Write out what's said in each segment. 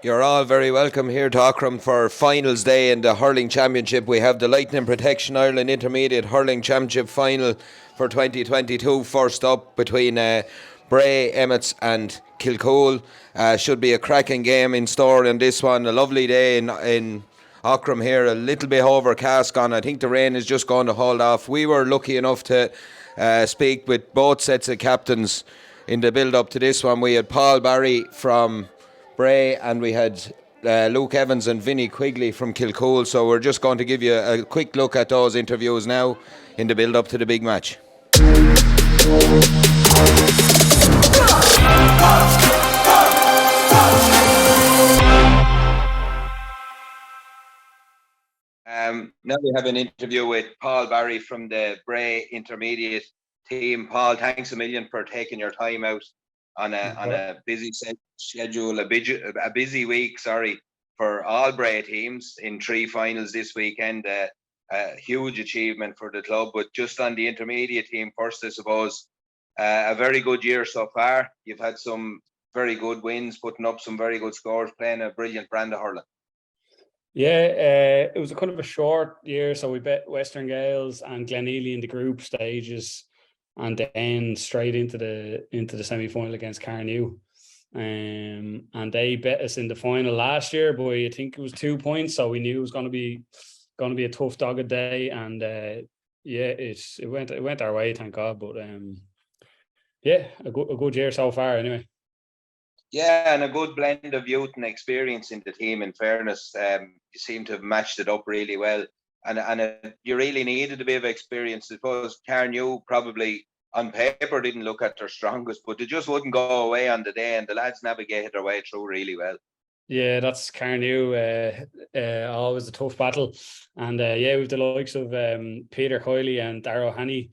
You're all very welcome here to Aughrim for finals day in the Hurling Championship. We have the Lightning Protection Ireland Intermediate Hurling Championship final for 2022. First up between Bray Emmets and Kilcoole. Should be a cracking game in store in this one. A lovely day in Aughrim here. A little bit overcast gone. I think the rain is just going to hold off. We were lucky enough to speak with both sets of captains in the build up to this one. We had Paul Barry from Bray, and we had Luke Evans and Vinnie Quigley from Kilcool. So we're just going to give you a quick look at those interviews now in the build up to the big match. Now we have an interview with Paul Barry from the Bray Intermediate team. Paul, thanks a million for taking your time out on a busy schedule, a busy week, for all Bray teams in 3 finals this weekend. A huge achievement for the club, but just on the intermediate team first, I suppose, a very good year so far. You've had some very good wins, putting up some very good scores, playing a brilliant brand of hurling. Yeah, it was a kind of a short year, so we bet Western Gales and Glenealy in the group stages, and then straight into the semi-final against Carnew. And they bet us in the final last year, but I think it was 2 points, so we knew it was going to be a tough dogged day. And it went our way, thank God. But a good year so far, anyway. Yeah, and a good blend of youth and experience in the team. In fairness, you seem to have matched it up really well, and you really needed a bit of experience. I suppose Carnew probably on paper didn't look at their strongest, but they just wouldn't go away on the day, and the lads navigated their way through really well. Yeah, that's Carnew. Always a tough battle, and with the likes of Peter Hoyley and Darrow Haney,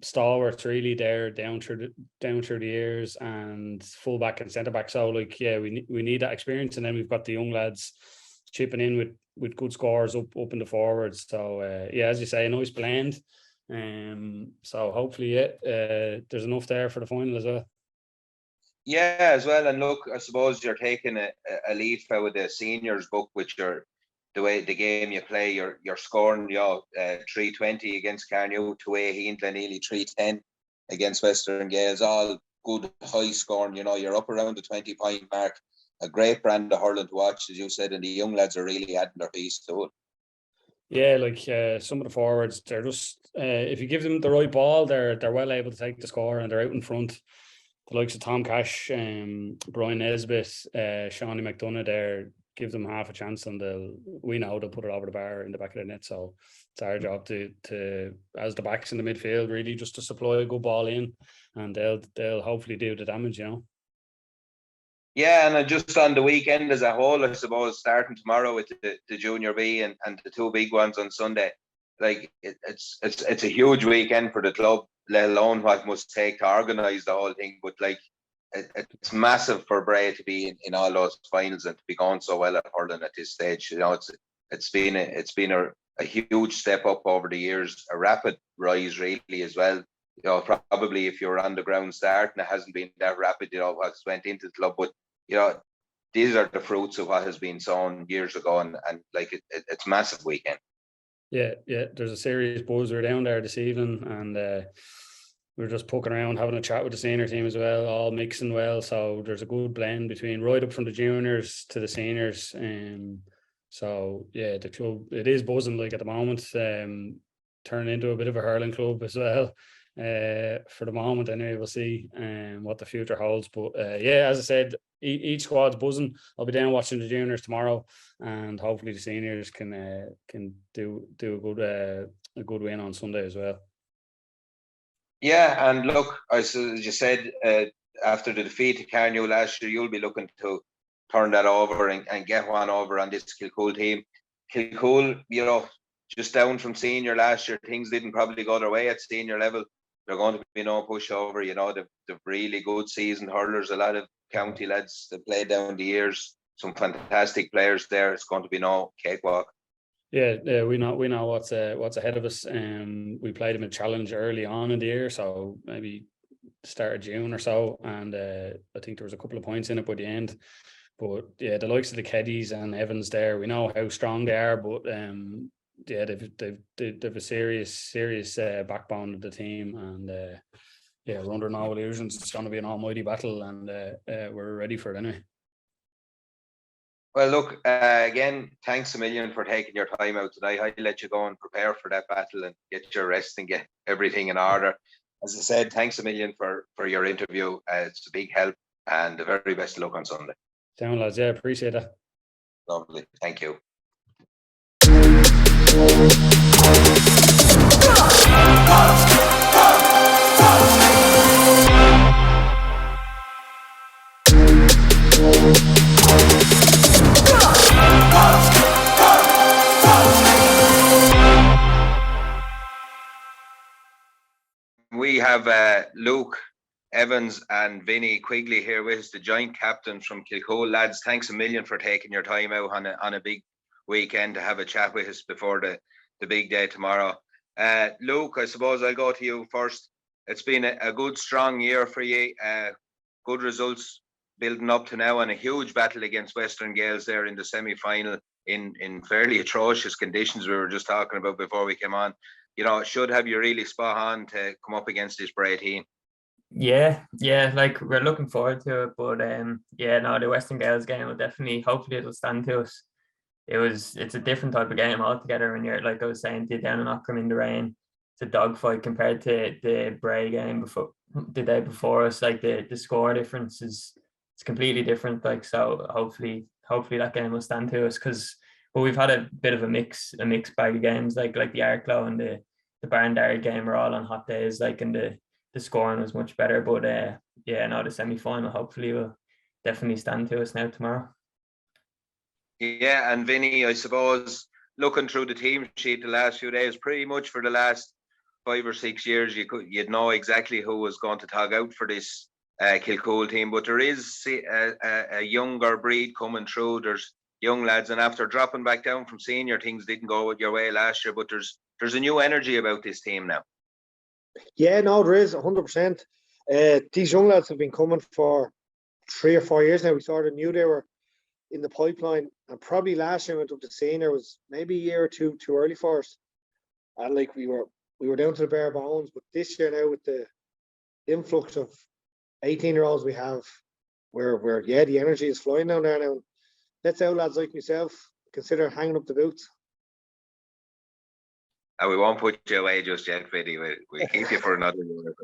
stalwarts really there down through the years, and fullback and centre back. So we need that experience, and then we've got the young lads chipping in with good scores up in the forwards. So as you say, a nice blend. So hopefully there's enough there for the final as well. Yeah, as well. And look, I suppose you're taking a leaf out of the seniors book, which the way the game you play, you're scoring 320 against Carnew, 218, Glenealy 310 against Western Gales, all good high scoring. You're up around the 20-point mark. A great brand of hurling to watch, as you said, and the young lads are really adding their piece to it. Yeah, some of the forwards, they're just if you give them the right ball, they're well able to take the score, and they're out in front. The likes of Tom Cash, Brian Nesbitt, Shawnee McDonough there, give them half a chance, and we know they'll put it over the bar in the back of the net. So it's our job to as the backs in the midfield, really just to supply a good ball in, and they'll hopefully do the damage, Yeah, and just on the weekend as a whole, I suppose, starting tomorrow with the Junior B and the 2 big ones on Sunday, it's a huge weekend for the club, let alone what it must take to organise the whole thing. But it's massive for Bray to be in all those finals and to be going so well at hurling at this stage. It's been a huge step up over the years, a rapid rise really as well. Probably if you're on the ground starting, it hasn't been that rapid. What's went into the club, but these are the fruits of what has been sown years ago, and it's massive weekend. Yeah, there's a serious buzz. We're down there this evening, and we're just poking around, having a chat with the senior team as well, all mixing well. So there's a good blend between right up from the juniors to the seniors. So the club, it is buzzing at the moment, turning into a bit of a hurling club as well. For the moment, anyway, we'll see what the future holds. But as I said, each squad's buzzing. I'll be down watching the juniors tomorrow, and hopefully the seniors can do a good win on Sunday as well. Yeah, and look, as you said, after the defeat to Carnew last year, you'll be looking to turn that over and get one over on this Kilcool team. Kilcool, just down from senior last year, things didn't probably go their way at senior level. They're going to be no pushover. They've really good seasoned hurlers, a lot of county lads that played down the years, some fantastic players there. It's going to be no cakewalk. Yeah, we know what's ahead of us. We played them a challenge early on in the year, so maybe start of June or so, and I think there was a couple of points in it by the end. But yeah, the likes of the Keddies and Evans there, we know how strong they are, but yeah, they've a serious backbone of the team, and yeah, we're under no illusions. It's going to be an almighty battle, and we're ready for it anyway. Well, look, again, thanks a million for taking your time out today. I'll let you go and prepare for that battle and get your rest and get everything in order. As I said, thanks a million for your interview. It's a big help, and the very best of luck on Sunday. Down, lads. Yeah, appreciate that. Lovely. Thank you. We have Luke Evans and Vinny Quigley here with us, the joint captains from Kilcoole. Lads, thanks a million for taking your time out on a big weekend to have a chat with us before the big day tomorrow. Luke, I suppose I'll go to you first. It's been a good, strong year for you. Good results building up to now, and a huge battle against Western Gales there in the semi-final in fairly atrocious conditions we were just talking about before we came on. You know, it should have you really spot on to come up against this Bray team. Yeah, like we're looking forward to it, but yeah, no, the Western Gales game will definitely, hopefully it'll stand to us. It's a different type of game altogether when you're, like I was saying, to down in Aughrim in the rain. It's a dogfight compared to the Bray game before the day before us. Like the score difference it's completely different. Like, so hopefully that game will stand to us, because we've had a bit of a mixed bag of games, like the Arklow and the Barndary game are all on hot days, like, and the scoring was much better. But yeah, no, the semi-final hopefully will definitely stand to us now tomorrow. Yeah, and Vinny, I suppose looking through the team sheet the last few days, pretty much for the last 5 or 6 years, you'd know exactly who was going to tag out for this Kilcoole team. But there is a younger breed coming through. There's young lads, and after dropping back down from senior, things didn't go your way last year. But there's a new energy about this team now. Yeah, no, there is 100%. These young lads have been coming for 3 or 4 years now. We sort of knew they were in the pipeline, and probably last year went up to senior was maybe a year or two too early for us, and like we were down to the bare bones. But this year now, with the influx of 18-year-olds we have, where yeah, the energy is flying down there now. Let's out lads like myself consider hanging up the boots. And we won't put you away just yet, Vinny. We'll keep you for another year.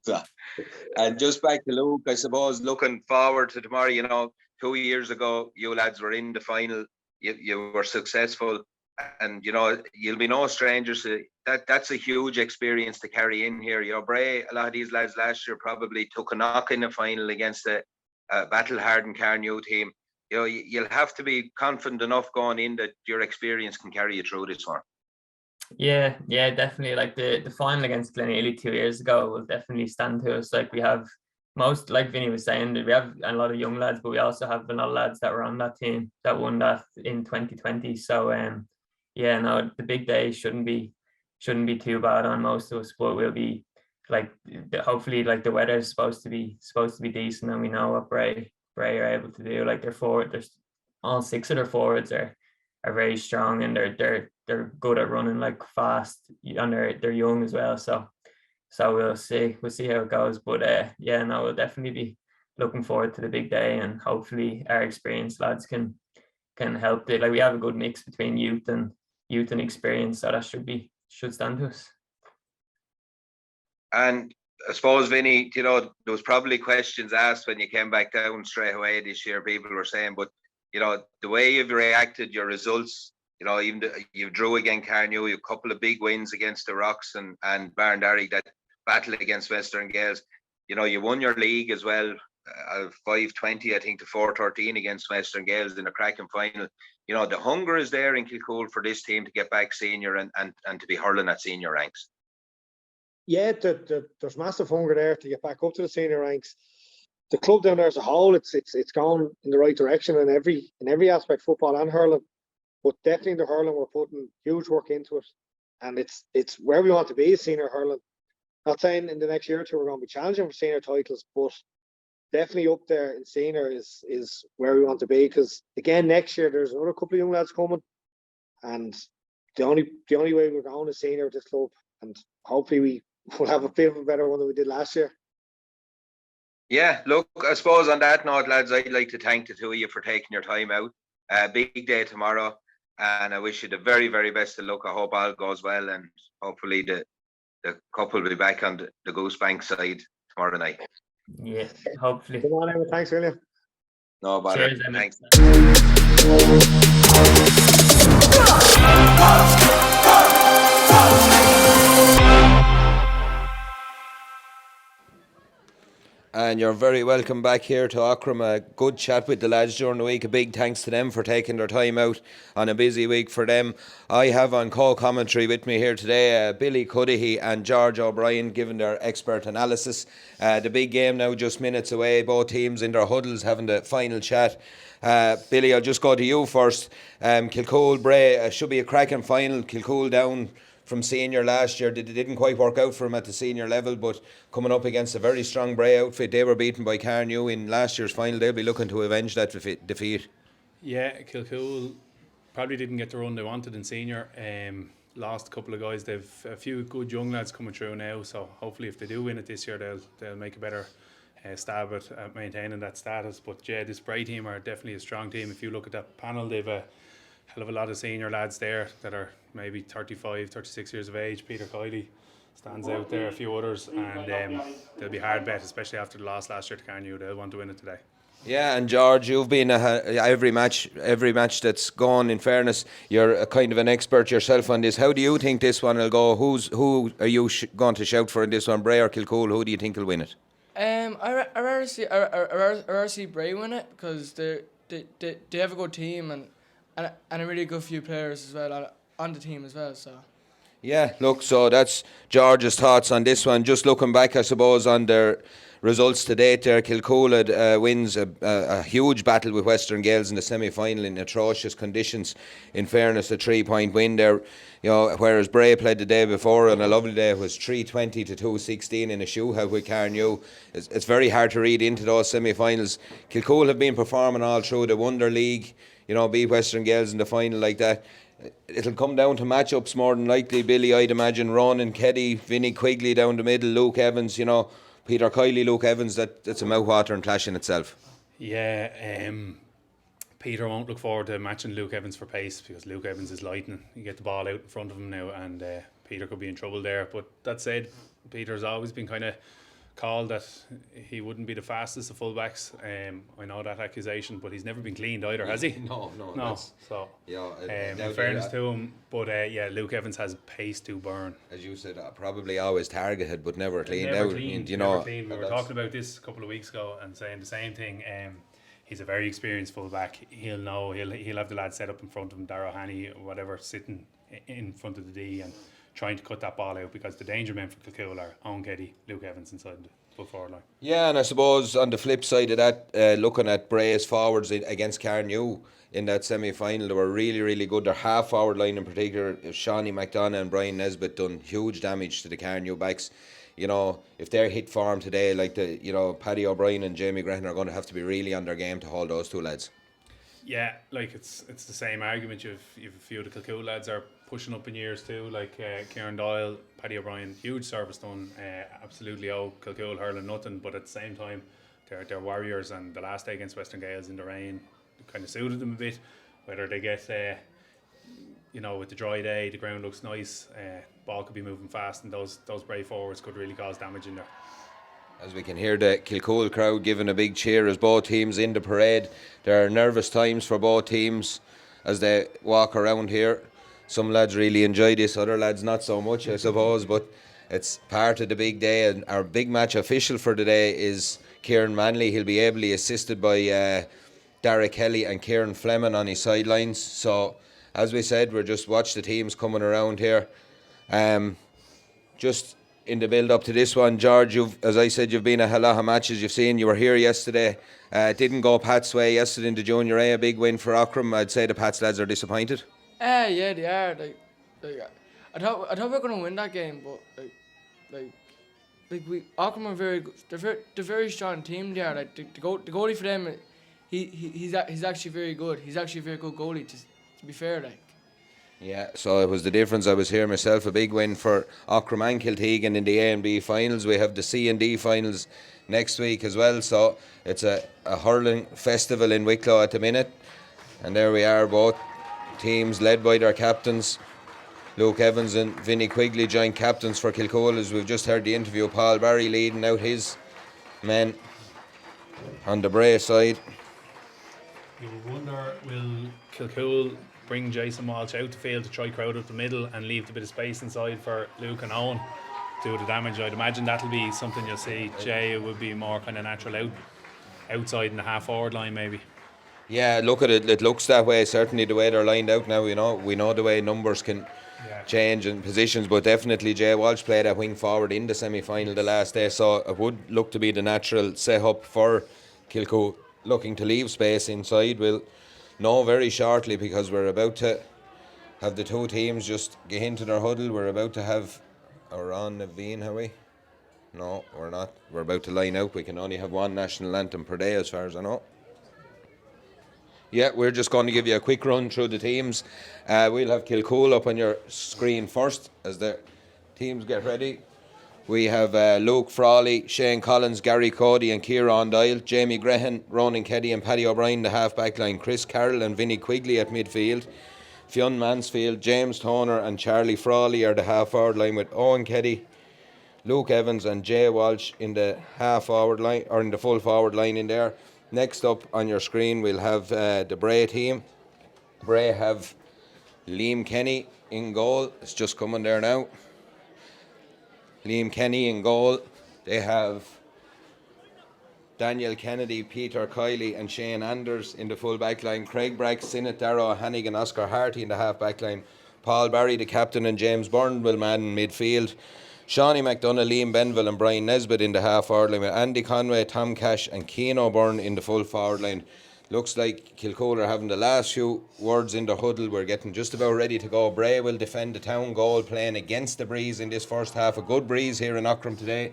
So, and just back to Luke, I suppose, looking forward to tomorrow, you know, 2 years ago, you lads were in the final. You were successful, and, you know, you'll be no strangers to that. That's a huge experience to carry in here. You know, Bray, a lot of these lads last year probably took a knock in the final against a battle-hardened Carnew team. You know, you'll have to be confident enough going in that your experience can carry you through this one. Yeah, definitely. Like the final against Glenealy 2 years ago will definitely stand to us. Like we have most, like Vinny was saying, we have a lot of young lads, but we also have a lot of lads that were on that team that won that in 2020. So yeah, no, the big day shouldn't be too bad on most of us, but we'll be like, hopefully, like the weather is supposed to be decent, and we know what Bray are able to do. Like there's all 6 of their forwards are very strong, and they're good at running like fast, and they're young as well. So we'll see how it goes. But yeah, no, we'll definitely be looking forward to the big day, and hopefully our experienced lads can help it. Like we have a good mix between youth and experience, so that should stand to us. And I suppose, Vinny, you know, there was probably questions asked when you came back down straight away this year. People were saying, but you know, the way you've reacted, your results, you know, even you drew against Carnew, you a couple of big wins against the Rocks and Barndary, that battle against Western Gales. You know, you won your league as well, 5-20, I think, to 4-13 against Western Gales in a cracking final. You know, the hunger is there in Kilcoole for this team to get back senior and to be hurling at senior ranks. Yeah, there's massive hunger there to get back up to the senior ranks. The club down there as a whole, it's gone in the right direction in every aspect, football and hurling. But definitely in the hurling, we're putting huge work into it, and it's where we want to be, senior hurling. Not saying in the next year or two we're going to be challenging for senior titles, but definitely up there in senior is where we want to be. Because again, next year there's another couple of young lads coming, and the only way we're going is senior with this club, and hopefully we will have a bit of a better one than we did last year. Yeah, look, I suppose on that note, lads, I'd like to thank the two of you for taking your time out. Big day tomorrow, and I wish you the very, very best of luck. I hope all goes well, and hopefully the couple will be back on the Goosebank side tomorrow night. Yeah, hopefully. Come on, Emma. Thanks, William. No bother. Cheers, Emmett. And you're very welcome back here to Aughrim. A good chat with the lads during the week. A big thanks to them for taking their time out on a busy week for them. I have on co-commentary with me here today Billy Cudahy and George O'Brien giving their expert analysis. The big game now just minutes away. Both teams in their huddles having the final chat. Billy, I'll just go to you first. Kilcoole, Bray, should be a cracking final. Kilcoole down from senior last year. It didn't quite work out for him at the senior level, but coming up against a very strong Bray outfit. They were beaten by Carnew in last year's final. They'll be looking to avenge that defeat. Yeah, Kilcoole probably didn't get the run they wanted in senior. Lost a couple of guys. They've a few good young lads coming through now, so hopefully if they do win it this year, they'll make a better stab at maintaining that status. But yeah, this Bray team are definitely a strong team. If you look at that panel, they've a hell of a lot of senior lads there that are maybe 35, 36 years of age. Peter Kiley stands out there, a few others, and they'll be hard bet, especially after the loss last year to Carnew. They'll want to win it today. Yeah, and George, you've been every match that's gone. In fairness, you're a kind of an expert yourself on this. How do you think this one will go? Who are you going to shout for in this one, Bray or Kilcoole? Who do you think will win it? I rather see Bray win it because they have a good team and a really good few players as well on the team as well. So. Yeah, look, so that's George's thoughts on this one. Just looking back, I suppose, on their results to date there, Kilcoole wins a huge battle with Western Gales in the semi-final in atrocious conditions. In fairness, a 3-point win there. Whereas Bray played the day before on a lovely day, it was 320 to 216 in a shootout with Carnew. It's very hard to read into those semi-finals. Kilcoole have been performing all through the Wonder League, beat Western Gales in the final like that. It'll come down to matchups more than likely, Billy. I'd imagine Ronan Keddy, Vinny Quigley down the middle, Luke Evans, Peter Kiley, Luke Evans, that's a mouthwatering clash in itself. Yeah, Peter won't look forward to matching Luke Evans for pace because Luke Evans is lightning. You get the ball out in front of him now, and Peter could be in trouble there. But that said, Peter's always been kind of called that he wouldn't be the fastest of fullbacks. I know that accusation, but he's never been cleaned either, has he? No. So, in fairness to him, but Luke Evans has pace to burn. As you said, probably always targeted, but never cleaned never out. Cleaned, never cleaned. We were talking about this a couple of weeks ago and saying the same thing. He's a very experienced fullback. He'll know. He'll have the lads set up in front of him, Darrow Haney or whatever, sitting in front of the D and trying to cut that ball out, because the danger men for Kilcoole are Owen Keddy, Luke Evans inside the full forward line. Yeah, and I suppose on the flip side of that, looking at Bray's forwards against Carnew in that semi-final, they were really, really good. Their half-forward line in particular, Shawnee McDonough and Brian Nesbitt, done huge damage to the Carnew backs. If they're hit form today, like Paddy O'Brien and Jamie Graham are going to have to be really on their game to hold those two lads. Yeah, like it's the same argument. You've a few of the Kilcoole lads are pushing up in years too, like Ciaran Doyle, Paddy O'Brien, huge service done. Absolutely owe Kilcoole hurling nothing, but at the same time, they're warriors, and the last day against Western Gales in the rain kind of suited them a bit. Whether they get with the dry day, the ground looks nice, ball could be moving fast, and those Bray forwards could really cause damage in there. As we can hear the Kilcoole crowd giving a big cheer as both teams in the parade. There are nervous times for both teams as they walk around here. Some lads really enjoy this, other lads not so much, I suppose, but it's part of the big day. And our big match official for the day is Ciaran Manley. He'll be ably assisted by Derek Kelly and Ciaran Fleming on his sidelines. So, as we said, we're just watch the teams coming around here. Just in the build-up to this one, George, as I said, you've been a lot of matches you've seen. You were here yesterday. Didn't go Pat's way yesterday in the Junior A, a big win for Aughrim. I'd say the Pats lads are disappointed. Yeah, they are. I thought we were gonna win that game, but Aughrim are very good. They're very strong team there. Like the goalie for them, he's actually very good. He's actually a very good goalie. To be fair, like. Yeah, so it was the difference. I was here myself. A big win for Aughrim and Kiltegan in the A and B finals. We have the C and D finals next week as well. So it's a hurling festival in Wicklow at the minute. And there we are, both teams led by their captains. Luke Evans and Vinnie Quigley, joint captains for Kilcoole, as we've just heard the interview. Paul Barry leading out his men on the Bray side. You would wonder, will Kilcoole bring Jason Walsh out the field to try crowd up the middle and leave a bit of space inside for Luke and Owen to do the damage? I'd imagine that'll be something you'll see. Jay, it would be more kind of natural outside in the half forward line maybe. Yeah, look at it. It looks that way. Certainly the way they're lined out now. We know the way numbers can change in positions, but definitely Jay Walsh played at wing forward in the semi-final the last day, so it would look to be the natural set-up for Kilcoole. Looking to leave space inside. We'll know very shortly, because we're about to have the two teams just get into their huddle. We're about to have our on Naveen, have we? No, we're not. We're about to line out. We can only have one national anthem per day as far as I know. Yeah, we're just going to give you a quick run through the teams. We'll have Kilcoole up on your screen first as the teams get ready. We have Luke Frawley, Shane Collins, Gary Cody and Ciaran Doyle, Jamie Grehan, Ronan Keddy and Paddy O'Brien, the half-back line, Chris Carroll and Vinnie Quigley at midfield, Fionn Mansfield, James Toner and Charlie Frawley are the half-forward line, with Owen Keddy, Luke Evans and Jay Walsh in the half-forward line, or in the full-forward line in there. Next up on your screen we'll have the Bray team. Bray have Liam Kenny in goal. It's just coming there now. Liam Kenny in goal. They have Daniel Kennedy, Peter Kiley and Shane Anders in the full back line. Craig Brack, Sinnott, Darragh Hannigan, Oscar Harty in the half back line. Paul Barry, the captain, and James Byrne will man in midfield. Shawnee McDonough, Liam Benville and Brian Nesbitt in the half forward line, with Andy Conway, Tom Cash and Keane O'Byrne in the full forward line. Looks like Kilcoole are having the last few words in the huddle. We're getting just about ready to go. Bray will defend the town goal, playing against the breeze in this first half. A good breeze here in Aughrim today.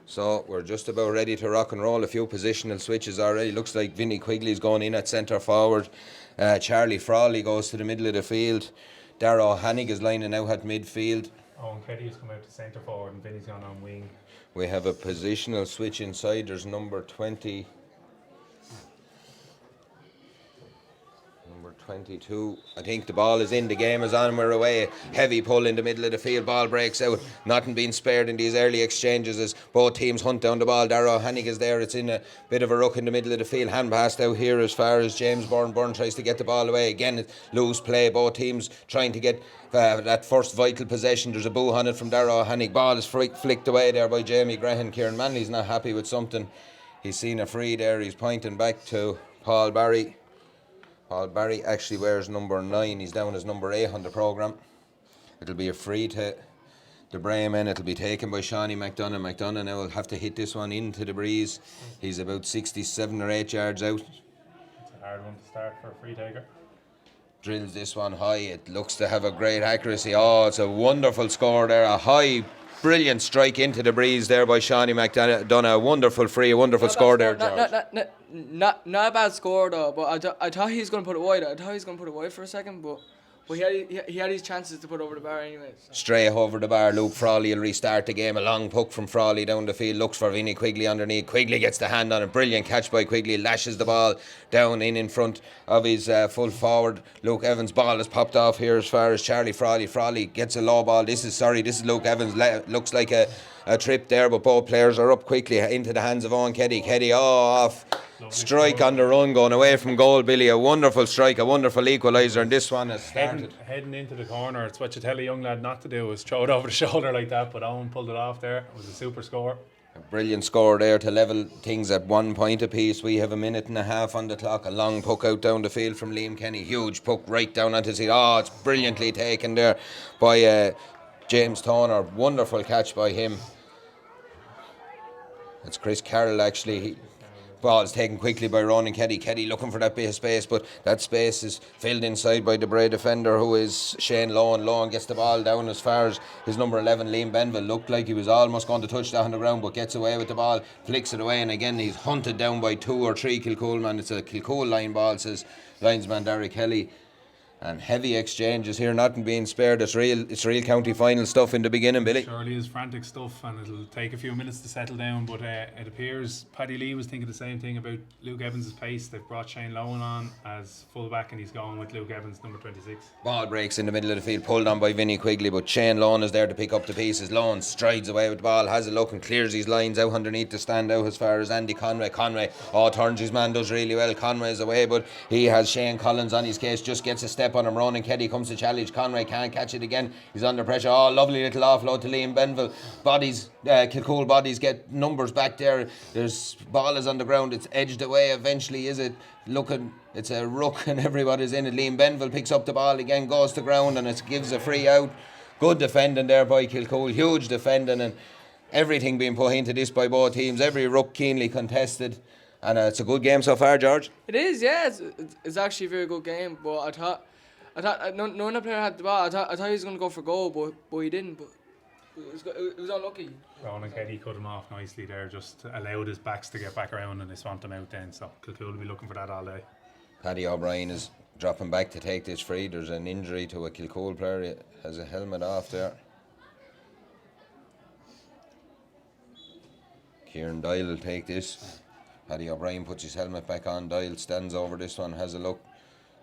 So we're just about ready to rock and roll. A few positional switches already. Looks like Vinnie Quigley's going in at centre forward. Charlie Frawley goes to the middle of the field. Darragh Hannig is lining out at midfield. Owen Keddy has come out to centre forward and Vinnie's gone on wing. We have a positional switch inside. There's number 20. Number 22. I think the ball is in. The game is on. We're away. Heavy pull in the middle of the field. Ball breaks out. Nothing being spared in these early exchanges as both teams hunt down the ball. Darragh Hannig is there. It's in a bit of a ruck in the middle of the field. Hand passed out here as far as James Byrne. Byrne tries to get the ball away. Again, it's loose play. Both teams trying to get that first vital possession. There's a boo on it from Darragh Hannig. Ball is flicked away there by Jamie Grehan. Kieran Manley's not happy with something. He's seen a free there. He's pointing back to Paul Barry. Paul Barry actually wears number 9. He's down as number 8 on the programme. It'll be a free to the Bray men. It'll be taken by Shawnee McDonough. McDonough now will have to hit this one into the breeze. He's about 67 or 8 yards out. It's a hard one to start for a free taker. Drills this one high. It looks to have a great accuracy. Oh, it's a wonderful score there. A high, brilliant strike into the breeze there by Shawnee McDonough. A wonderful free, a wonderful score there, George. Not a bad score though, but I thought he was going to put it wide. I thought he was going to put it wide for a second, but he had his chances to put over the bar anyway. So. Straight over the bar. Luke Frawley will restart the game. A long puck from Frawley down the field. Looks for Vinnie Quigley underneath. Quigley gets the hand on it. Brilliant catch by Quigley. Lashes the ball down in front of his full forward. Luke Evans' ball has popped off here as far as Charlie Frawley. Frawley gets a low ball. This is Luke Evans. Looks like a trip there, but both players are up quickly into the hands of Owen Keddy. Keddy off. Strike on the run going away from goal, Billy. A wonderful strike, a wonderful equaliser, and this one has started. Heading into the corner. It's what you tell a young lad not to do, is throw it over the shoulder like that, but Owen pulled it off there. It was a super score. A brilliant score there to level things at 1 point apiece. We have a minute and a half on the clock. A long puck out down the field from Liam Kenny. Huge puck right down onto the seat. Oh, it's brilliantly taken there by James Toner. Wonderful catch by him. It's Chris Carroll actually. Ball is taken quickly by Ronan Keddy. Keddy looking for that bit of space, but that space is filled inside by the Bray defender, who is Shane Lohan. Lohan gets the ball down as far as his number 11, Liam Benville. Looked like he was almost going to touch that on the ground, but gets away with the ball, flicks it away, and again he's hunted down by 2 or 3 Kilcoole man. It's a Kilcoole line ball, says linesman Derek Kelly. And heavy exchanges here, nothing being spared. It's real county final stuff in the beginning, Billy. Surely is frantic stuff, and it'll take a few minutes to settle down. But it appears Paddy Lee was thinking the same thing about Luke Evans' pace. They've brought Shane Lohan on as fullback, and he's going with Luke Evans, number 26. Ball breaks in the middle of the field, pulled on by Vinnie Quigley, but Shane Lohan is there to pick up the pieces. Lohan strides away with the ball, has a look and clears his lines out underneath to stand out as far as Andy Conway. Turns his man, does really well. Conway is away, but he has Shane Collins on his case, just gets a step on him. Ronan Keddy comes to challenge. Conway can't catch it again. He's under pressure. Lovely little offload to Liam Benville. Kilcoole bodies get numbers back there. There's ball is on the ground. It's edged away. Eventually, is it looking? It's a ruck and everybody's in it. Liam Benville picks up the ball again, goes to ground, and it gives a free out. Good defending there by Kilcoole. Huge defending, and everything being put into this by both teams. Every ruck keenly contested. And it's a good game so far, George. It is, yeah. It's actually a very good game, but I thought none of the player had the ball. I thought he was going to go for goal, but he didn't. But it was unlucky. Ronan Keddy cut him off nicely there, just allowed his backs to get back around, and they swamped him out then. So Kilcoole will be looking for that all day. Paddy O'Brien is dropping back to take this free. There's an injury to a Kilcoole player. He has a helmet off there. Ciaran Doyle will take this. Paddy O'Brien puts his helmet back on. Doyle stands over this one, has a look,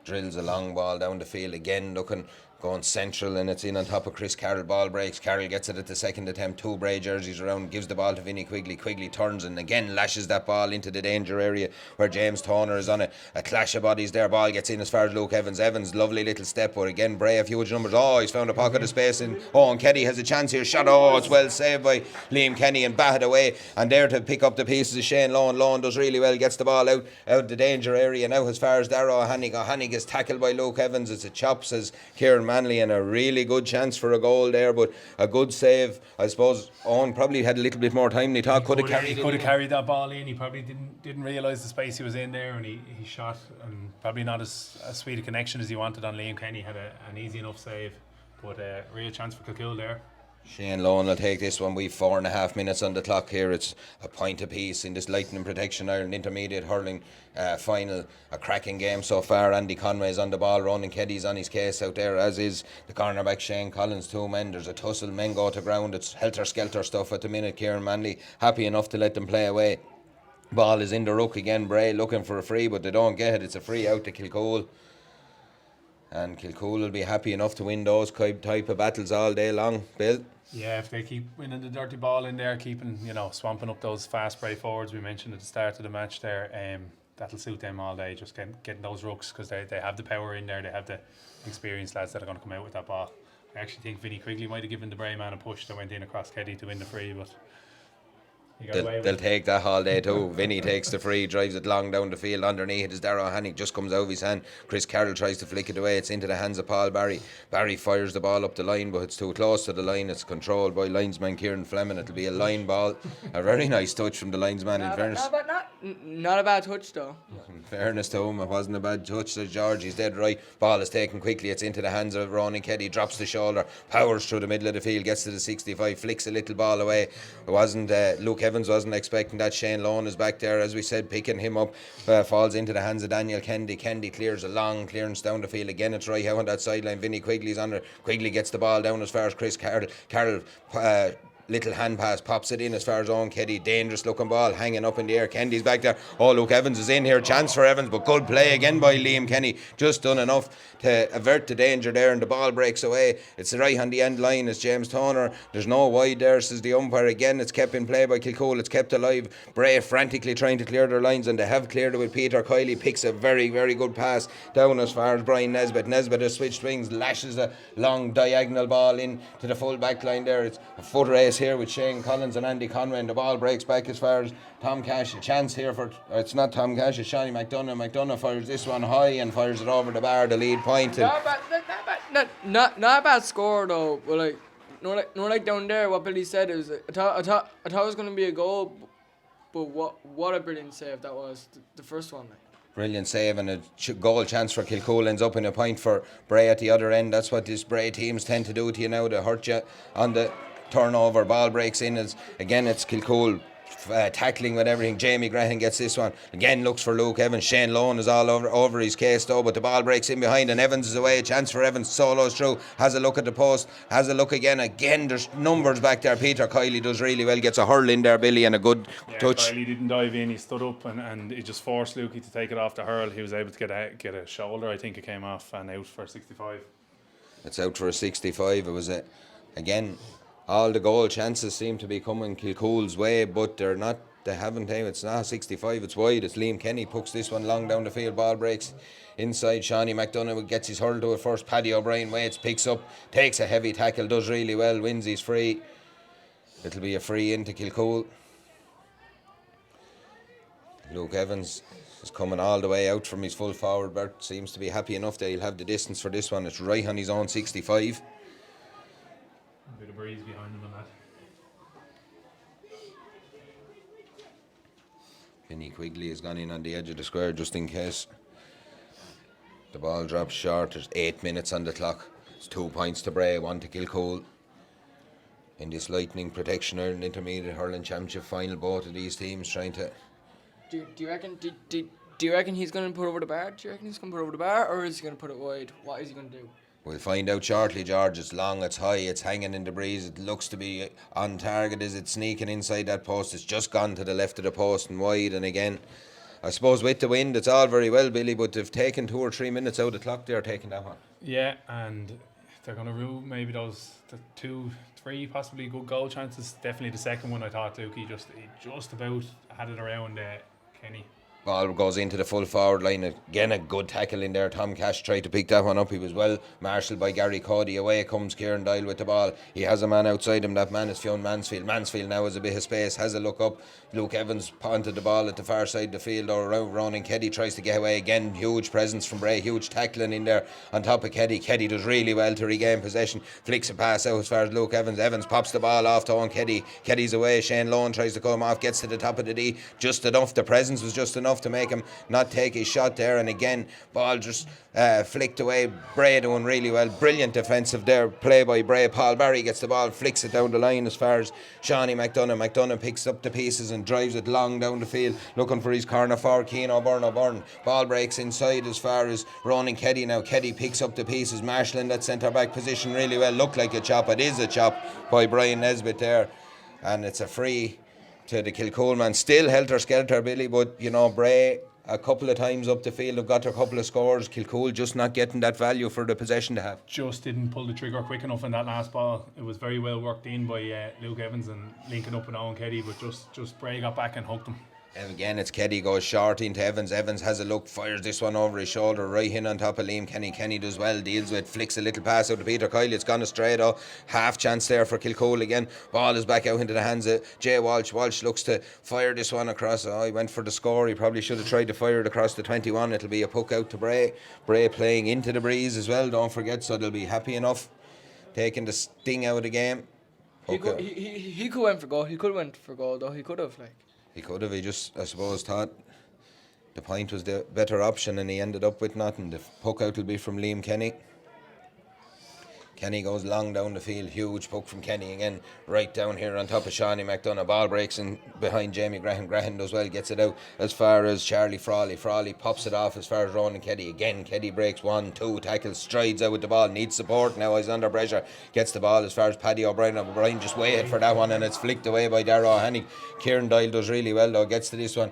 drills a long ball down the field again, going central, and it's in on top of Chris Carroll. Ball breaks. Carroll gets it at the second attempt. 2 Bray jerseys around, gives the ball to Vinnie Quigley. Quigley turns and again lashes that ball into the danger area where James Toner is on it. A clash of bodies there. Ball gets in as far as Luke Evans. Lovely little step, but again Bray have huge numbers. He's found a pocket of space, and Keddy has a chance here. Shot. It's well saved by Liam Kenny and batted away. And there to pick up the pieces is Shane Lohan. Lohan does really well. Gets the ball out the danger area now as far as Darragh O'Hannig. O'Hannig is tackled by Luke Evans. It's a chop, says Ciaran Manley, and a really good chance for a goal there, but a good save. I suppose Owen probably had a little bit more time than he thought. Could have carried that ball in. He probably didn't realise the space he was in there, and he shot, and probably not as sweet a connection as he wanted on Liam Kenny. Had an easy enough save, but a real chance for Kilcoole there. Shane Lohan will take this one. We've 4.5 minutes on the clock here. It's a point apiece in this Lightning Protection Ireland Intermediate Hurling final. A cracking game so far. Andy Conway is on the ball. Ronan Keddy's on his case out there, as is the cornerback Shane Collins. 2 men. There's a tussle. Men go to ground. It's helter-skelter stuff at the minute. Ciaran Manley happy enough to let them play away. Ball is in the ruck again. Bray looking for a free, but they don't get it. It's a free out to Kilcoole. And Kilcoole will be happy enough to win those type of battles all day long, Bill. Yeah, if they keep winning the dirty ball in there, keeping, swamping up those fast break forwards we mentioned at the start of the match there, that'll suit them all day, just getting those rucks, because they have the power in there, they have the experienced lads that are going to come out with that ball. I actually think Vinnie Quigley might have given the Bray man a push that went in across Keddy to win the free, but they'll take that all day too. Vinny takes the free, drives it long down the field. Underneath it is Darragh O'Hannig, just comes out of his hand. Chris Carroll tries to flick it away. It's into the hands of Paul Barry. Barry fires the ball up the line, but it's too close to the line. It's controlled by linesman Kieran Fleming. It'll be a line ball. A very nice touch from the linesman, in fairness. Not a bad touch though. In fairness to him, it wasn't a bad touch. So George, he's dead right. Ball is taken quickly. It's into the hands of Ronan Keddy. Drops the shoulder, powers through the middle of the field, gets to the 65, flicks a little ball away. It wasn't Luke Evans wasn't expecting that. Shane Lohan is back there, as we said, picking him up. Falls into the hands of Daniel Kendi. Kendi clears a long clearance down the field again. It's right out on that sideline. Vinnie Quigley's under. Quigley gets the ball down as far as Chris Carroll. Little hand pass, pops it in as far as Owen Keddy. Dangerous looking ball hanging up in the air. Kendy's back there. Luke Evans is in here. Chance for Evans, but good play again by Liam Kenny. Just done enough to avert the danger there, and the ball breaks away. It's right on the end line. It's James Toner. There's no wide there, says the umpire. Again, it's kept in play by Kilcoole. It's kept alive. Bray frantically trying to clear their lines, and they have cleared it with Peter Kiley. Picks a very, very good pass down as far as Brian Nesbitt. Nesbitt has switched wings, lashes a long diagonal ball in to the full back line there. It's a foot race here with Shane Collins and Andy Conway, and the ball breaks back as far as Tom Cash. A chance here for, it's not Tom Cash, it's Shani McDonough. McDonough fires this one high and fires it over the bar, the lead point. Not a bad score though, but like down there, what Billy said is, I thought it was going to be a goal, But what a brilliant save that was, the first one. Like. Brilliant save and a goal chance for Kilcoole, ends up in a point for Bray at the other end. That's what these Bray teams tend to do to you now. They hurt you on the turnover. Ball breaks in. It's Kilcoole tackling with everything. Jamie Graham gets this one. Again looks for Luke Evans. Shane Lone is all over his case though, but the ball breaks in behind and Evans is away. A chance for Evans. Solos through. Has a look at the post. Has a look again. Again, there's numbers back there. Peter Kiley does really well. Gets a hurl in there, Billy, and a good touch. Kiley didn't dive in. He stood up and he just forced Lukey to take it off the hurl. He was able to get a shoulder. I think it came off and out for 65. It's out for a 65. It was again. All the goal chances seem to be coming Kilcoole's way, but they're not. They haven't. It's not 65. It's wide. It's Liam Kenny pucks this one long down the field. Ball breaks inside. Shawnee McDonough gets his hurl to it first. Paddy O'Brien waits, picks up, takes a heavy tackle, does really well, wins his free. It'll be a free into Kilcoole. Luke Evans is coming all the way out from his full forward berth. Seems to be happy enough that he'll have the distance for this one. It's right on his own 65. A bit of breeze behind him on that. Vinny Quigley has gone in on the edge of the square just in case. The ball drops short. There's 8 minutes on the clock. It's 2 points to Bray, 1 to Kilcoole. In this Lightning Protection Ireland Intermediate Hurling Championship final, both of these teams trying to... Do you reckon? Do you reckon he's going to put over the bar? Do you reckon he's going to put over the bar, or is he going to put it wide? What is he going to do? We'll find out shortly, George. It's long, it's high, it's hanging in the breeze. It looks to be on target. Is it sneaking inside that post? It's just gone to the left of the post and wide. And again, I suppose with the wind, it's all very well, Billy, but they've taken 2 or 3 minutes out of the clock. They're taking that one. Yeah, and they're going to rule maybe the 2, 3 possibly good goal chances. Definitely the second one, I thought Lukey just about had it around Kenny. Ball goes into the full forward line. Again, a good tackle in there. Tom Cash tried to pick that one up. He was well marshalled by Gary Cody. Away comes Ciaran Doyle with the ball. He has a man outside him. That man is Fionn Mansfield. Mansfield now has a bit of space. Has a look up. Luke Evans punted the ball at the far side of the field. Or around Ronan Keddy tries to get away again. Huge presence from Bray. Huge tackling in there on top of Keddy. Keddy does really well to regain possession. Flicks a pass out as far as Luke Evans. Evans pops the ball off to Owen Keddy. Keddy's away. Shane Lone tries to come off. Gets to the top of the D. Just enough. The presence was just enough to make him not take his shot there, and again ball just flicked away. Bray doing really well. Brilliant defensive there play by Bray. Paul Barry gets the ball, flicks it down the line as far as Shawnee McDonough picks up the pieces and drives it long down the field looking for his corner for Keane O'Byrne. Ball breaks inside as far as Ronan Keddy. Now Keddy picks up the pieces, marshalling that centre back position really well. Looked like a chop. It is a chop by Brian Nesbitt there, and it's a free to the Kilcoole man. Still helter-skelter, Billy, but you know, Bray a couple of times up the field have got a couple of scores. Kilcoole just not getting that value for the possession they have. Just didn't pull the trigger quick enough in that last ball. It was very well worked in by Luke Evans and linking up with Owen Keddy, but just Bray got back and hooked him. And again, it's Keddy goes short into Evans. Evans has a look, fires this one over his shoulder, right in on top of Liam Kenny. Kenny does well, deals with, flicks a little pass out to Peter Kiley. It's gone astray though. Half chance there for Kilcoole again. Ball is back out into the hands of Jay Walsh. Walsh looks to fire this one across. Oh, he went for the score. He probably should have tried to fire it across the 21. It'll be a puck out to Bray. Bray playing into the breeze as well, don't forget, so they'll be happy enough taking the sting out of the game. He could went for goal. He could have went for goal though. He could have He could have. He just, I suppose, thought the point was the better option and he ended up with nothing. The puck out will be from Liam Kenny. Kenny goes long down the field. Huge puck from Kenny again. Right down here on top of Shawnee McDonough. Ball breaks in behind Jamie Graham. Graham does well. Gets it out as far as Charlie Frawley. Frawley pops it off as far as Ronan Keddy. Again, Keddy breaks 1, 2 tackles. Strides out with the ball. Needs support now. He's under pressure. Gets the ball as far as Paddy O'Brien. O'Brien just waited for that one and it's flicked away by Darragh O'Hannig. Ciaran Doyle does really well though. Gets to this one.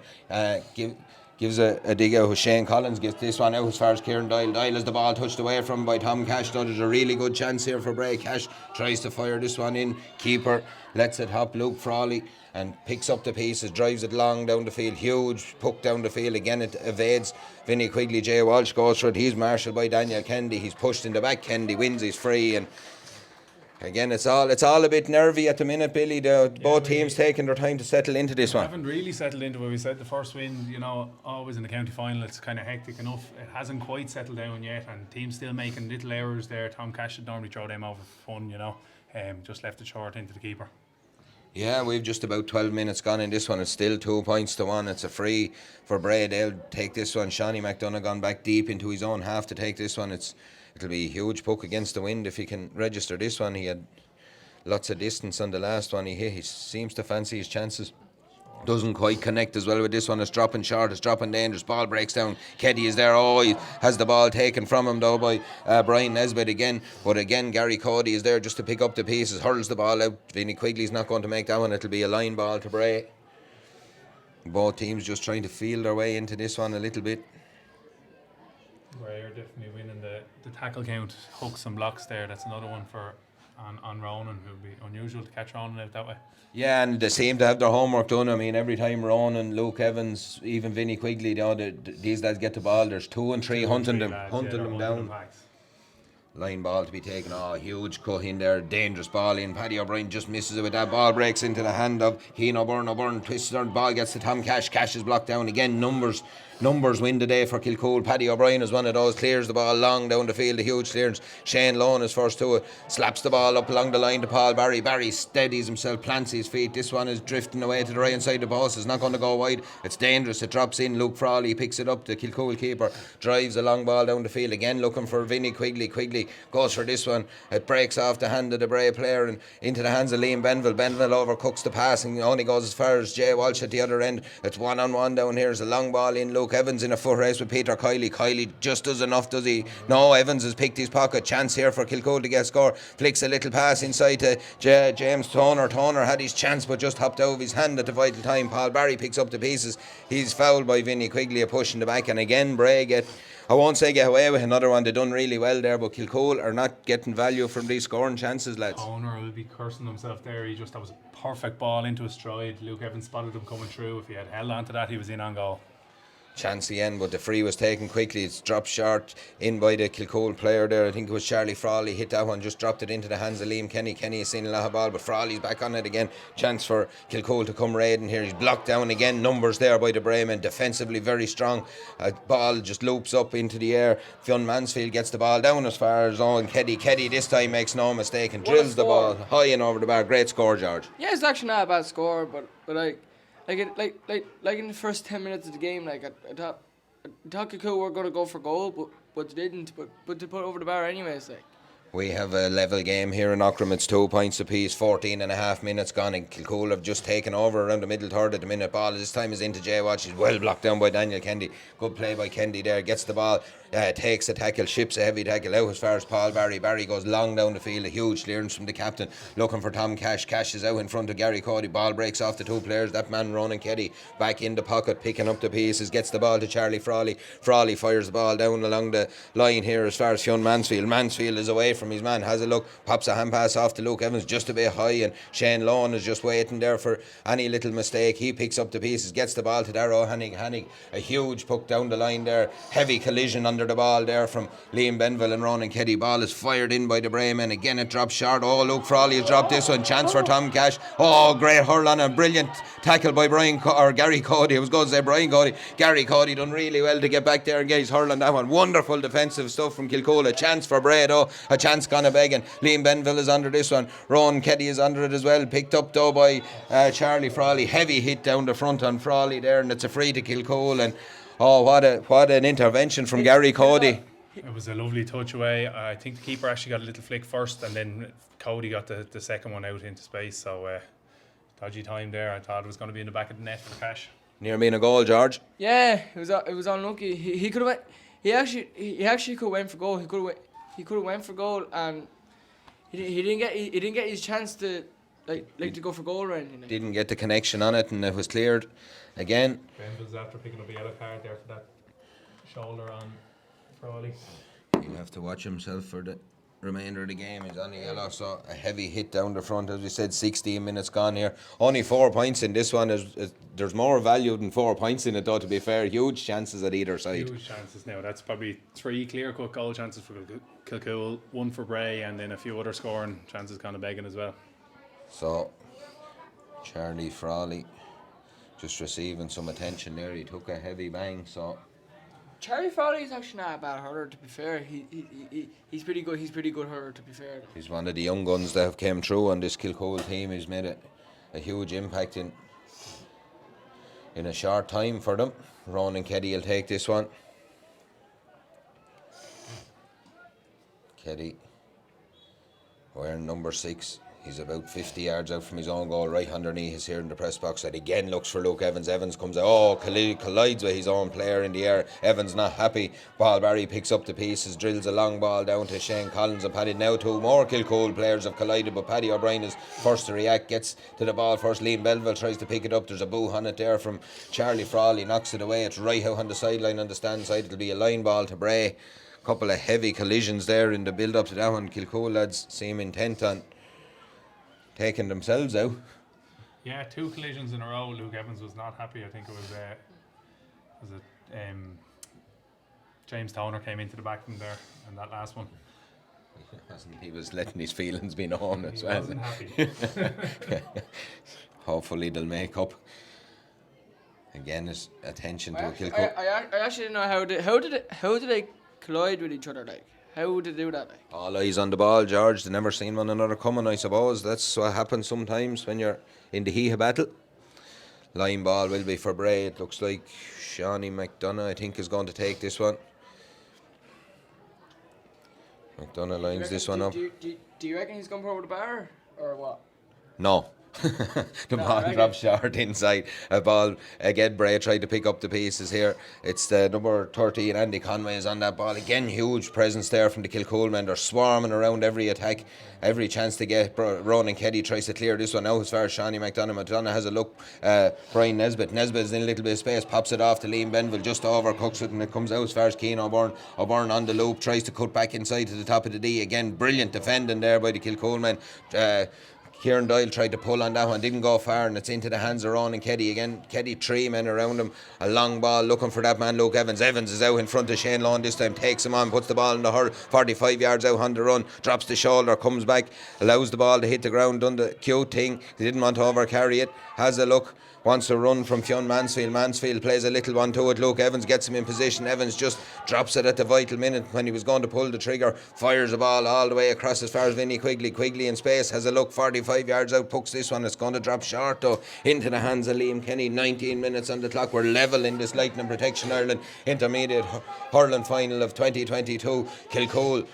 Gives a dig out. Shane Collins gets this one out as far as Ciaran Doyle. Doyle has the ball touched away from by Tom Cash. Though there's a really good chance here for Bray. Cash tries to fire this one in. Keeper lets it hop. Luke Frawley and picks up the pieces, drives it long down the field. Huge puck down the field. Again it evades Vinny Quigley. Jay Walsh goes for it. He's marshalled by Daniel Kennedy. He's pushed in the back. Kennedy wins his free, and again, it's all a bit nervy at the minute, Billy. Both teams taking their time to settle into this one. Haven't really settled into what we said. The first win, you know, always in the county final, it's kind of hectic enough. It hasn't quite settled down yet, and teams still making little errors there. Tom Cash should normally throw them out for fun, you know. Just left it short into the keeper. Yeah, we've just about 12 minutes gone in this one. It's still 2-1. It's a free for Bray. They'll take this one. Shawnee McDonough gone back deep into his own half to take this one. It'll be a huge puck against the wind if he can register this one. He had lots of distance on the last one he hit. He seems to fancy his chances. Doesn't quite connect as well with this one. It's dropping short, it's dropping dangerous. Ball breaks down. Keddy is there. Oh, he has the ball taken from him though by Brian Nesbitt again. But again, Gary Cody is there just to pick up the pieces. Hurls the ball out. Vinny Quigley's not going to make that one. It'll be a line ball to Bray. Both teams just trying to feel their way into this one a little bit. Bray are definitely winning the tackle count, hooks and blocks there. That's another one for on Ronan. It would be unusual to catch Ronan out that way. Yeah, and they seem to have their homework done. I mean, every time Ronan, Luke Evans, even Vinny Quigley, these lads get the ball, there's 2 and 3 hunting them down. Line ball to be taken. Oh, huge cut in there. Dangerous ball in. Paddy O'Brien just misses it with that. Ball breaks into the hand of Heen O'Byrne. O'Byrne twists the ball, gets to Tom Cash. Cash is blocked down again. Numbers win the day for Kilcoole. Paddy O'Brien is one of those. Clears the ball long down the field. A huge clearance. Shane Lone is first to it. Slaps the ball up along the line to Paul Barry. Barry steadies himself, plants his feet. This one is drifting away to the right hand side of the post. It's not going to go wide. It's dangerous. It drops in. Luke Frawley picks it up. The Kilcoole keeper drives a long ball down the field. Again looking for Vinny Quigley. Quigley goes for this one. It breaks off the hand of the Bray player and into the hands of Liam Benville. Benville overcooks the pass and only goes as far as Jay Walsh at the other end. It's 1-on-1 down here. It's a long ball in. Luke Evans in a foot race with Peter Kiley. Kiley just does enough, does he? No, Evans has picked his pocket. Chance here for Kilcoole to get a score. Flicks a little pass inside to James Toner. Toner had his chance but just hopped out of his hand at the vital time. Paul Barry picks up the pieces. He's fouled by Vinny Quigley, a push in the back, and again Bray I won't say get away with another one. They done really well there, but Kilcoole are not getting value from these scoring chances, lads. Toner will be cursing himself there. That was a perfect ball into a stride. Luke Evans spotted him coming through. If he had held on to that, he was in on goal. Chance again, but the free was taken quickly. It's dropped short in by the Kilcoole player there. I think it was Charlie Frawley hit that one, just dropped it into the hands of Liam Kenny. Kenny has seen a lot of ball, but Frawley's back on it again. Chance for Kilcoole to come raiding here. He's blocked down again. Numbers there by the Braymen. Defensively very strong. Ball just loops up into the air. Fionn Mansfield gets the ball down as far as Owen Keddy. Keddy this time makes no mistake and drills the ball high and over the bar. Great score, George. Yeah, it's actually not a bad score, but like in the first 10 minutes of the game, like I thought Kilcoole were going to go for goal, but they didn't. But they put it over the bar anyways. Like. We have a level game here in Aughrim. It's 2 points apiece, 14 and a half minutes gone, and Kilcoole have just taken over around the middle third at the minute. Ball this time is into Jay Watch. He's well blocked down by Daniel Kendi. Good play by Kendi there. Gets the ball, takes a tackle, ships a heavy tackle out as far as Paul Barry. Barry goes long down the field. A huge clearance from the captain, looking for Tom Cash. Cash is out in front of Gary Cody. Ball breaks off the two players. That man, Ronan Keddy, back in the pocket, picking up the pieces. Gets the ball to Charlie Frawley. Frawley fires the ball down along the line here as far as Fionn Mansfield. Mansfield is away from his man. Has a look, pops a hand pass off to Luke Evans just a bit high, and Shane Lone is just waiting there for any little mistake. He picks up the pieces, gets the ball to Darrow Hannig. A huge puck down the line there. Heavy collision under the ball there from Liam Benville and Ronan Keddy. Ball is fired in by the Braymen. Again it drops short. Oh, Luke Frawley has dropped this one. Chance for Tom Cash. Oh, great hurl on a brilliant tackle by Gary Cody. I was going to say Brian Cody. Gary Cody done really well to get back there and get his hurl on that one. Wonderful defensive stuff from Kilcoole. A chance for Bray though. A chance gone a begging. Liam Benville is under this one. Ronan Keddy is under it as well. Picked up though by Charlie Frawley. Heavy hit down the front on Frawley there, and it's a free to Kilcoole. And oh, what an intervention from Gary Cody. It was a lovely touch away. I think the keeper actually got a little flick first, and then Cody got the second one out into space. So dodgy time there. I thought it was going to be in the back of the net for Cash. Near being a goal, George. Yeah, it was unlucky. He could have went. He actually could have went for goal. He could have went for goal, and he didn't get his chance to to go for goal or anything. Didn't get the connection on it, and it was cleared again. Benville's after picking up a yellow card there for that shoulder on Frawley. He'll have to watch himself for the remainder of the game. He's on the yellow, so a heavy hit down the front. As we said, 16 minutes gone here. Only 4 points in this one. There's more value than 4 points in it, though, to be fair. Huge chances at either side. Huge chances now. That's probably 3 clear-cut goal chances for Kilcoole, 1 for Bray, and then a few other scoring chances kind of begging as well. So, Charlie Frawley just receiving some attention there. He took a heavy bang, so... Charlie Frawley is actually not a bad hurler, to be fair. He's pretty good. He's pretty good hurler, to be fair. He's one of the young guns that have came through on this Kilcoole team. He's made a huge impact in a short time for them. Ronan Keddy will take this one. Keddy wearing number 6. He's about 50 yards out from his own goal, right underneath us here in the press box. And again looks for Luke Evans. Evans comes out. Oh, collides with his own player in the air. Evans not happy. Ball Barry picks up the pieces, drills a long ball down to Shane Collins and Paddy. Now 2 more Kilcoole players have collided, but Paddy O'Brien is first to react, gets to the ball first. Liam Belville tries to pick it up. There's a boo on it there from Charlie Frawley. Knocks it away. It's right out on the sideline on the stand side. It'll be a line ball to Bray. Couple of heavy collisions there in the build up to that one. Kilcoole lads seem intent on taking themselves out. Yeah, 2 collisions in a row. Luke Evans was not happy. I think it was James Toner came into the back from there, and that last one. He was letting his feelings be known as well. He wasn't happy. Hopefully they'll make up. Again, it's attention to Kilcoole. I actually didn't know how did they collide with each other, like? How did they do that, like? All eyes on the ball, George. They never seen one another coming, I suppose. That's what happens sometimes when you're in the heat of battle. Line ball will be for Bray. It looks like Shawnee McDonough, I think, is going to take this one. McDonough lines this one up. Do you reckon he's going for over the bar, or what? No. The ball drops short inside. A ball again. Bray tried to pick up the pieces here. It's the number 13 Andy Conway is on that ball again. Huge presence there from the Kilcoole men. They're swarming around every attack, every chance to get. Ronan Keddy tries to clear this one out as far as Shawnee McDonough. McDonough has a look. Brian Nesbitt is in a little bit of space, pops it off to Liam Benville, just overcooks it, and it comes out as far as Keane O'Byrne. O'Byrne on the loop, tries to cut back inside to the top of the D. Again, brilliant defending there by the Kilcoole men. Ciaran Doyle tried to pull on that one, didn't go far, and it's into the hands of Ronan Keddy again. Keddy, 3 men around him. A long ball looking for that man, Luke Evans. Evans is out in front of Shane Lawn this time, takes him on, puts the ball in the hurl, 45 yards out on the run, drops the shoulder, comes back, allows the ball to hit the ground, done the cute thing. He didn't want to overcarry it, has a look. Wants a run from Fionn Mansfield. Mansfield plays a little one to it. Luke Evans gets him in position. Evans just drops it at the vital minute when he was going to pull the trigger. Fires the ball all the way across as far as Vinny Quigley. Quigley in space has a look. 45 yards out. Pucks this one. It's going to drop short though into the hands of Liam Kenny. 19 minutes on the clock. We're level in this Lightning Protection Ireland Intermediate Hurling Final of 2022. Kilcoole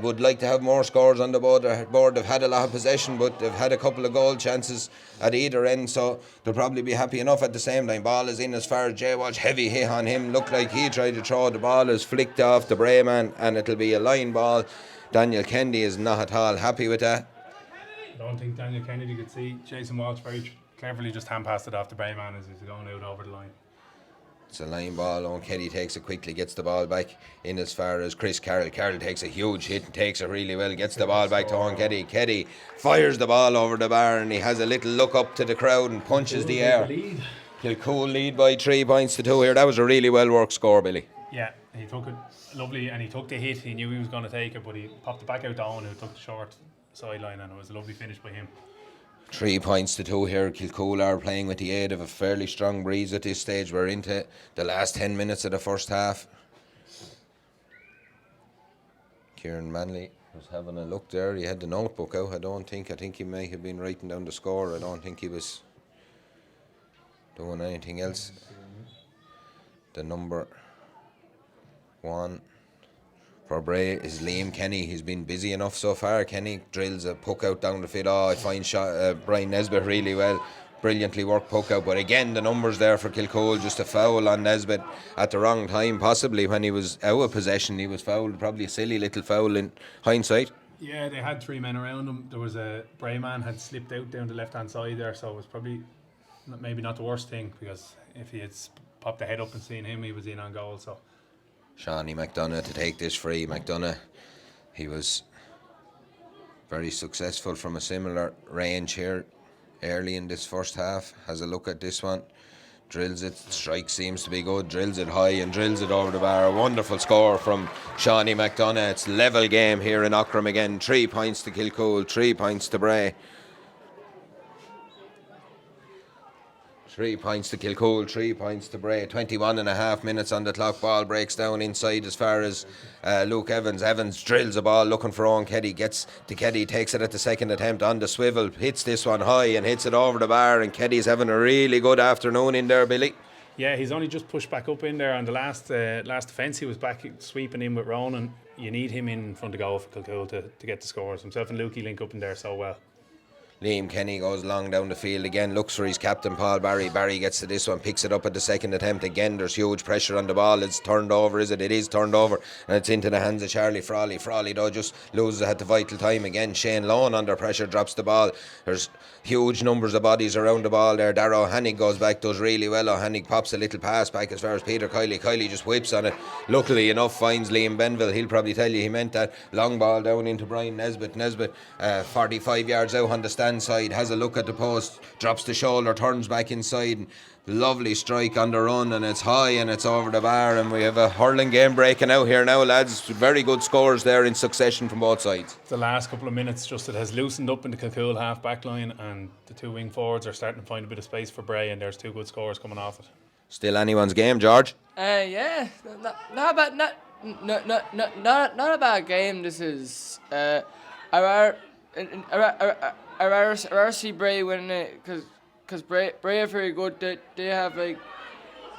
would like to have more scores on the board. They've had a lot of possession, but they've had a couple of goal chances at either end, so they'll probably be happy enough at the same time. Ball is in as far as Jay Walsh. Heavy hit on him. Looked like he tried to throw. The ball is flicked off the Bray man, and it'll be a line ball. Daniel Kennedy is not at all happy with that. I don't think Daniel Kennedy could see. Jason Walsh very cleverly just hand passed it off the Bray man as he's going out over the line. It's a line ball. Owen Keddy takes it quickly, gets the ball back in as far as Chris Carroll. Carroll takes a huge hit and takes it really well. Gets the ball back to Owen Keddy. Keddy fires the ball over the bar and he has a little look up to the crowd and punches the air. Kilcoole lead by 3 points to 2 here. That was a really well worked score, Billy. Yeah, he took it lovely and he took the hit. He knew he was going to take it, but he popped it back out to Owen, who took the short sideline, and it was a lovely finish by him. 3 points to 2 here. Kilcoole are playing with the aid of a fairly strong breeze at this stage. We're into the last 10 minutes of the first half. Ciaran Manley was having a look there. He had the notebook out. I think he may have been writing down the score. I don't think he was doing anything else. The number 1 for Bray is Liam Kenny. He's been busy enough so far. Kenny drills a puck out down the field. I find Brian Nesbitt really well. Brilliantly worked puck out. But again, the numbers there for Kilcoole. Just a foul on Nesbitt at the wrong time. Possibly when he was out of possession, he was fouled. Probably a silly little foul in hindsight. Yeah, they had 3 men around him. There was a Bray man had slipped out down the left hand side there, so it was probably maybe not the worst thing, because if he had popped the head up and seen him, he was in on goal. So Shawnee McDonough to take this free. McDonough, he was very successful from a similar range here early in this first half. Has a look at this one, drills it, strike seems to be good, drills it high and drills it over the bar. A wonderful score from Shawnee McDonough. It's level game here in Aughrim again. 3 points to Kilcoole, 3 points to Bray. 3 points to Kilcoole, 3 points to Bray. 21 and a half minutes on the clock. Ball breaks down inside as far as Luke Evans. Evans drills a ball looking for Owen Keddy. Gets to Keddy, takes it at the second attempt on the swivel. Hits this one high and hits it over the bar. And Keddy's having a really good afternoon in there, Billy. Yeah, he's only just pushed back up in there. On the last defence, he was back sweeping in with Ronan. You need him in front of goal for Kilcoole to get the scores. Himself and Lukey link up in there so well. Liam Kenny goes long down the field again, looks for his captain Paul Barry. Barry gets to this one, picks it up at the second attempt again. There's huge pressure on the ball. It's turned over, is it? It is turned over, and it's into the hands of Charlie Frawley. Frawley though just loses at the vital time again. Shane Lone under pressure drops the ball. There's huge numbers of bodies around the ball there. Darrow O'Hannig goes back, does really well. O'Hannig pops a little pass back as far as Peter Kiley. Kiley just whips on it. Luckily enough finds Liam Benville. He'll probably tell you he meant that. Long ball down into Brian Nesbitt. 45 yards out on the stand side, has a look at the post, drops the shoulder, turns back inside. Lovely strike on the run, and it's high and it's over the bar, and we have a hurling game breaking out here now, lads. Very good scores there in succession from both sides. The last couple of minutes, just it has loosened up in the Kilcoole half back line, and the two wing forwards are starting to find a bit of space for Bray, and there's two good scores coming off it. Still anyone's game, George? Yeah, not bad. Not a bad game. This is I see Bray winning it because Bray are very good. They have like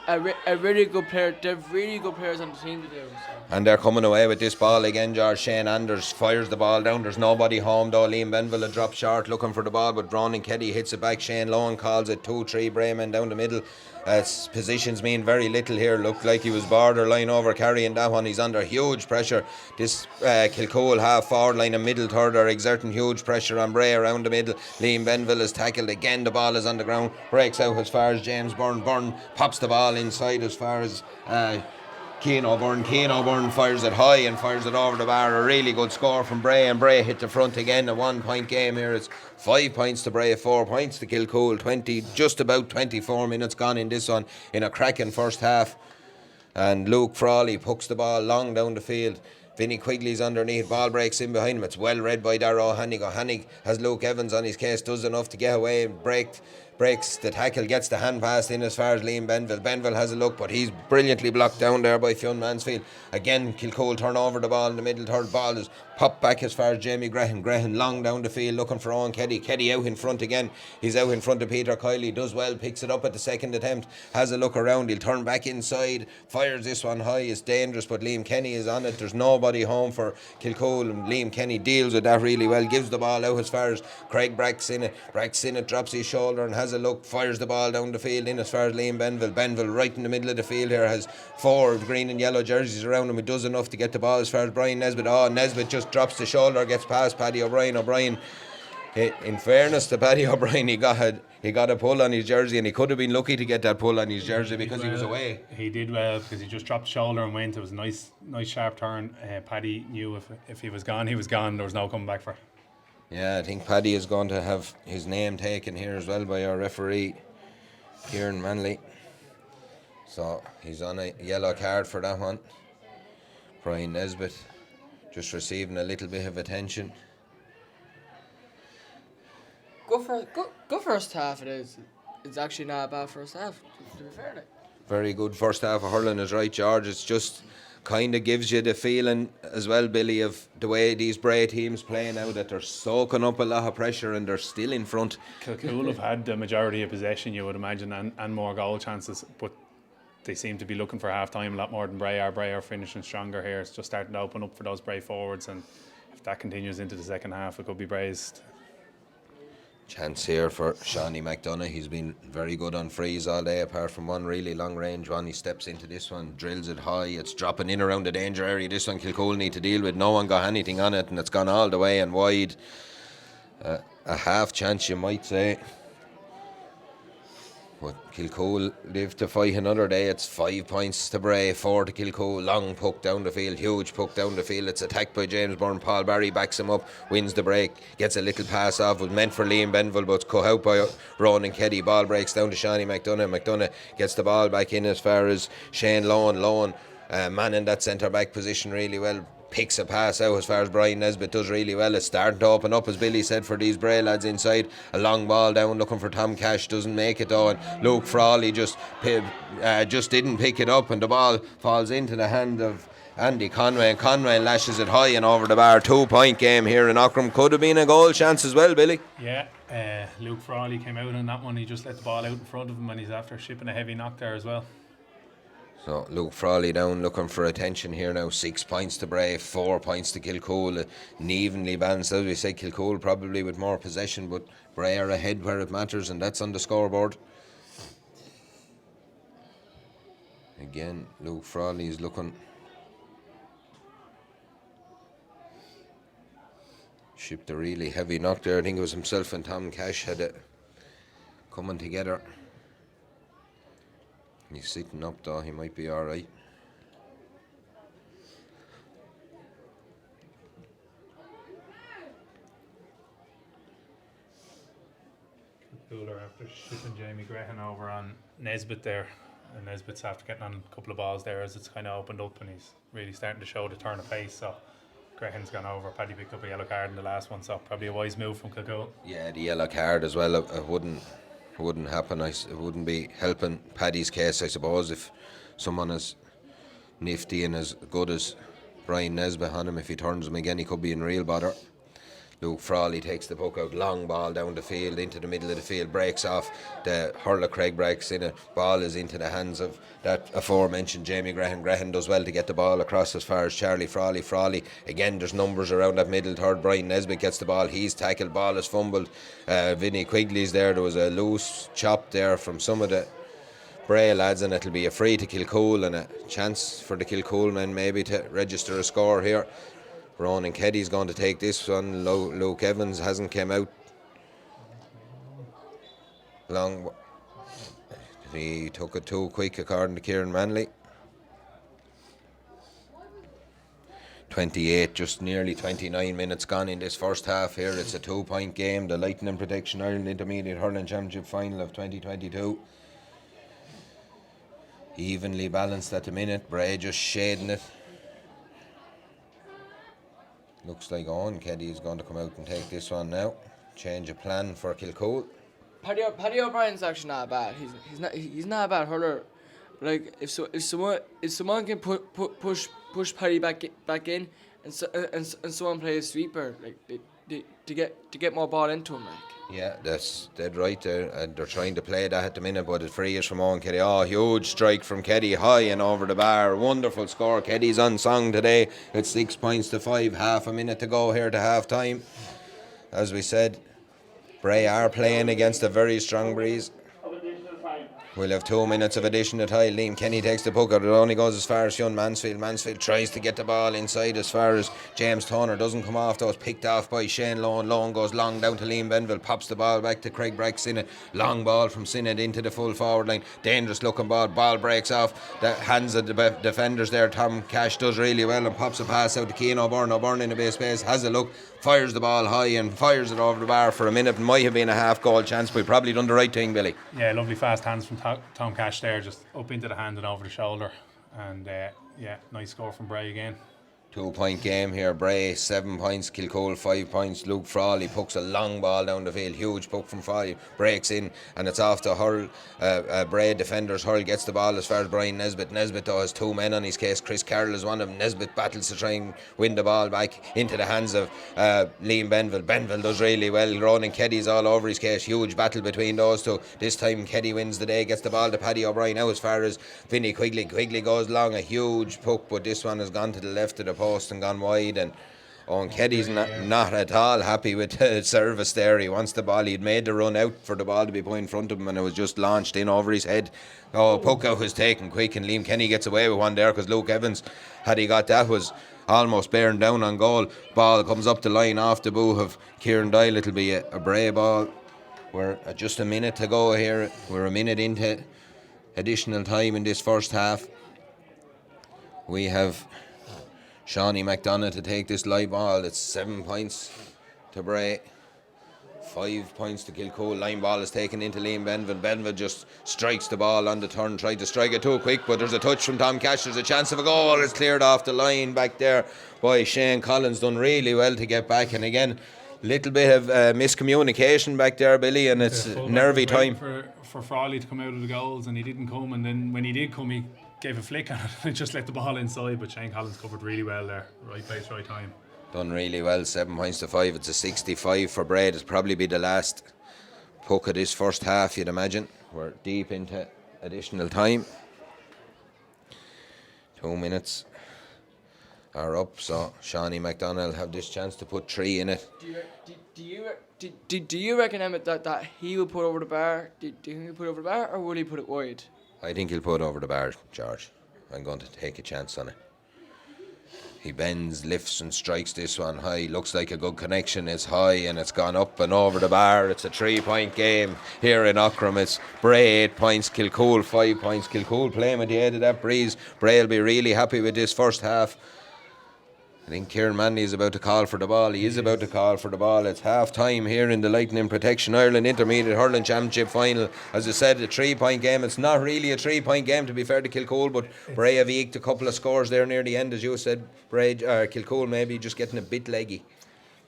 a really good player. They have really good players on the team today. So. And they're coming away with this ball again, George. Shane Anders fires the ball down. There's nobody home though. Liam Benville a drop short looking for the ball, but Ronan Keddy hits it back. Shane Lohan calls it 2-3 Brayman down the middle. Positions mean very little here. Looked like he was borderline over carrying that one. He's under huge pressure. This Kilcoole half forward line and middle third are exerting huge pressure on Bray around the middle. Liam Benville is tackled again. The ball is on the ground. Breaks out as far as James Byrne. Byrne pops the ball inside as far as Cian O'Byrne. Cian O'Byrne fires it high and fires it over the bar. A really good score from Bray, and Bray hit the front again. A 1 point game here. It's 5 points to Bray, 4 points to Kilcoole. Just about 24 minutes gone in this one, in a cracking first half. And Luke Frawley pucks the ball long down the field. Vinny Quigley's underneath, ball breaks in behind him. It's well read by Darrow O'Hannig. O'Hannig has Luke Evans on his case, does enough to get away and breaks the tackle, gets the hand pass in as far as Liam Benville. Benville has a look, but he's brilliantly blocked down there by Fionn Mansfield. Again, Kilcoole turn over the ball in the middle third. Ball is popped back as far as Jamie Grehan. Grehan long down the field looking for Owen Keddy. Keddy out in front again. He's out in front of Peter Kiley. Does well, picks it up at the second attempt. Has a look around. He'll turn back inside. Fires this one high. It's dangerous, but Liam Kenny is on it. There's nobody home for Kilcoole, and Liam Kenny deals with that really well. Gives the ball out as far as Craig Braxin. Braxin drops his shoulder and has a look. Fires the ball down the field in as far as Liam Benville. Benville right in the middle of the field here has 4 green and yellow jerseys around him. He does enough to get the ball as far as Brian Nesbitt. Nesbitt just drops the shoulder, gets past Paddy O'Brien. O'Brien, in fairness to Paddy O'Brien, he got a pull on his jersey, and he could have been lucky to get that pull on his jersey because he was away. He did well because he just dropped the shoulder and went. It was a nice sharp turn. Paddy knew if he was gone, he was gone. There was no coming back for. Yeah, I think Paddy is going to have his name taken here as well by our referee, Ciaran Manley. So he's on a yellow card for that one. Brian Nesbitt just receiving a little bit of attention. Good first half it is. It's actually not a bad first half, to be fair. Very good first half of hurling is right, George. It's just kind of gives you the feeling as well, Billy, of the way these Bray teams play now, that they're soaking up a lot of pressure and they're still in front. Kilcoole have had the majority of possession, you would imagine, and more goal chances, but they seem to be looking for half time a lot more than Bray are. Bray are finishing stronger here. It's just starting to open up for those Bray forwards, and if that continues into the second half, it could be Bray's. Chance here for Shawnee McDonough. He's been very good on frees all day, apart from one really long range one. He steps into this one, drills it high. It's dropping in around the danger area. This one Kilcoole need to deal with. No one got anything on it, and it's gone all the way and wide. A half chance, you might say. But Kilcoole live to fight another day. It's 5 points to Bray, 4 to Kilcoole. Long puck down the field, huge puck down the field. It's attacked by James Byrne. Paul Barry backs him up, wins the break, gets a little pass off. Was meant for Liam Benville, but it's cut out by Ronan Keddy. Ball breaks down to Shawnee McDonough. McDonough gets the ball back in as far as Shane Lohan. Man in that centre back position really well. picks a pass out as far as Brian Nesbitt does really well. It's starting to open up, as Billy said, for these Bray lads inside. A long ball down looking for Tom Cash, doesn't make it though, and Luke Frawley just didn't pick it up, and the ball falls into the hand of Andy Conway, and Conway lashes it high and over the bar. 2-point game here in Aughrim. Could have been a goal chance as well, Billy. Yeah, Luke Frawley came out on that one. He just let the ball out in front of him, and he's after shipping a heavy knock there as well. So Luke Frawley down looking for attention here now. 6 points to Bray, 4 points to Kilcoole. An evenly balanced, as we say, Kilcoole probably with more possession, but Bray are ahead where it matters, and that's on the scoreboard. Again, Luke Frawley is looking. Shipped a really heavy knock there. I think it was himself and Tom Cash had it coming together. He's sitting up though, he might be alright. Cooler after shipping Jamie Grehan over on Nesbitt there. And Nesbitt's after getting on a couple of balls there as it's kind of opened up, and he's really starting to show the turn of pace. So Grehan's gone over. Paddy picked up a yellow card in the last one, so probably a wise move from Kilcoole. Yeah, the yellow card as well. It wouldn't happen. It wouldn't be helping Paddy's case, I suppose, if someone as nifty and as good as Brian Nesbitt on him. If he turns him again, he could be in real bother. Luke Frawley takes the puck out, long ball down the field, into the middle of the field, breaks off. The hurler Craig breaks in it. Ball is into the hands of that aforementioned Jamie Grehan. Grehan does well to get the ball across as far as Charlie Frawley. Frawley, again, there's numbers around that middle third. Brian Nesbitt gets the ball. He's tackled, ball is fumbled. Vinnie Quigley's there. There was a loose chop there from some of the Bray lads, and it'll be a free to Kilcoole and a chance for the Kilcoole men maybe to register a score here. Ronan Keddy's going to take this one. Luke Evans hasn't came out long. He took it too quick according to Ciaran Manley. 28, just nearly 29 minutes gone in this first half here. It's a 2-point game. The Lightning Protection Ireland Intermediate Hurling Championship Final of 2022. Evenly balanced at the minute. Bray just shading it. Looks like Owen Keddy is going to come out and take this one now. Change of plan for Kilcoole. Paddy O'Brien's actually not bad. He's not a bad hurler. Like if someone can push Paddy back in and someone play a sweeper like to get more ball into him, like. Yeah, that's dead right there. They're trying to play that at the minute, but it free is from Owen Keddy. Oh, huge strike from Keddy, high and over the bar. Wonderful score. Keddy's unsung today. It's 6 points to 5. Half a minute to go here to half time. As we said, Bray are playing against a very strong breeze. We'll have 2 minutes of additional time. Liam Kenny takes the puck out. It only goes as far as Fionn Mansfield. Mansfield tries to get the ball inside as far as James Turner. Doesn't come off though. It's picked off by Shane Lohan. Lohan goes long down to Liam Benville. Pops the ball back to Craig Breck Sinnott. Long ball from Sinnott into the full forward line. Dangerous looking ball. Ball breaks off the hands of the defenders there. Tom Cash does really well and pops a pass out to Cian O'Byrne. O'Byrne in the base space. Has a look. Fires the ball high and fires it over the bar for a minute. It might have been a half goal chance, but probably done the right thing, Billy. Yeah, lovely fast hands from Tom Cash there, just up into the hand and over the shoulder. And yeah, nice score from Bray again. 2-point game here. Bray 7 points, Kilcoole 5 points. Luke Frawley pucks a long ball down the field. Huge puck from Frawley, breaks in and it's off to Hurl. Bray defenders. Hurl gets the ball as far as Brian Nesbitt. Nesbitt though has 2 men on his case. Chris Carroll is one of them. Nesbitt battles to try and win the ball back into the hands of Liam Benville. Benville does really well. Ronan Keddy's all over his case. Huge battle between those two. This time Keddy wins the day, gets the ball to Paddy O'Brien. Now as far as Vinnie Quigley. Quigley goes long, a huge puck, but this one has gone to the left of the post and gone wide, and Owen Keddy's not at all happy with the service there. He wants the ball. He'd made the run out for the ball to be put in front of him and it was just launched in over his head. Puck out was taken quick and Liam Kenny gets away with one there because Luke Evans, had he got that, was almost bearing down on goal. Ball comes up the line off the boot of Kieran Doyle. It'll be a Bray ball. We're at just a minute to go here. We're a minute into additional time in this first half. We have Shawnee McDonough to take this live ball. It's 7 points to Bray. 5 points to Kilcoole. Line ball is taken into Liam Benvin. Benvin just strikes the ball on the turn, tried to strike it too quick, but there's a touch from Tom Cash. There's a chance of a goal. It's cleared off the line back there by Shane Collins. Done really well to get back. And again, little bit of miscommunication back there, Billy, and it's nervy time. For Frawley to come out of the goals, and he didn't come. And then when he did come, he gave a flick on it and just let the ball inside. But Shane Collins covered really well there. Right place, right time. Done really well. 7 points to 5. It's a 65 for Bray. It'll probably be the last puck of this first half, you'd imagine. We're deep into additional time. 2 minutes are up, so Shawnee McDonald have this chance to put 3 in it. Do you reckon, Emmett, that he will put over the bar? Do you think he'll put over the bar, or will he put it wide? I think he'll put over the bar, George. I'm going to take a chance on it. He bends, lifts and strikes this one high. Looks like a good connection. It's high and it's gone up and over the bar. It's a 3-point game here in Aughrim. It's Bray 8 points, Kilcoole 5 points. Kilcoole playing with the aid of that breeze. Bray will be really happy with this first half. I think Ciaran Manley is about to call for the ball. He is about to call for the ball. It's half time here in the Lightning Protection Ireland Intermediate Hurling Championship Final. As I said, a 3-point game. It's not really a 3-point game, to be fair to Kilcoole, but Bray have eked a couple of scores there near the end, as you said. Kilcoole maybe just getting a bit leggy.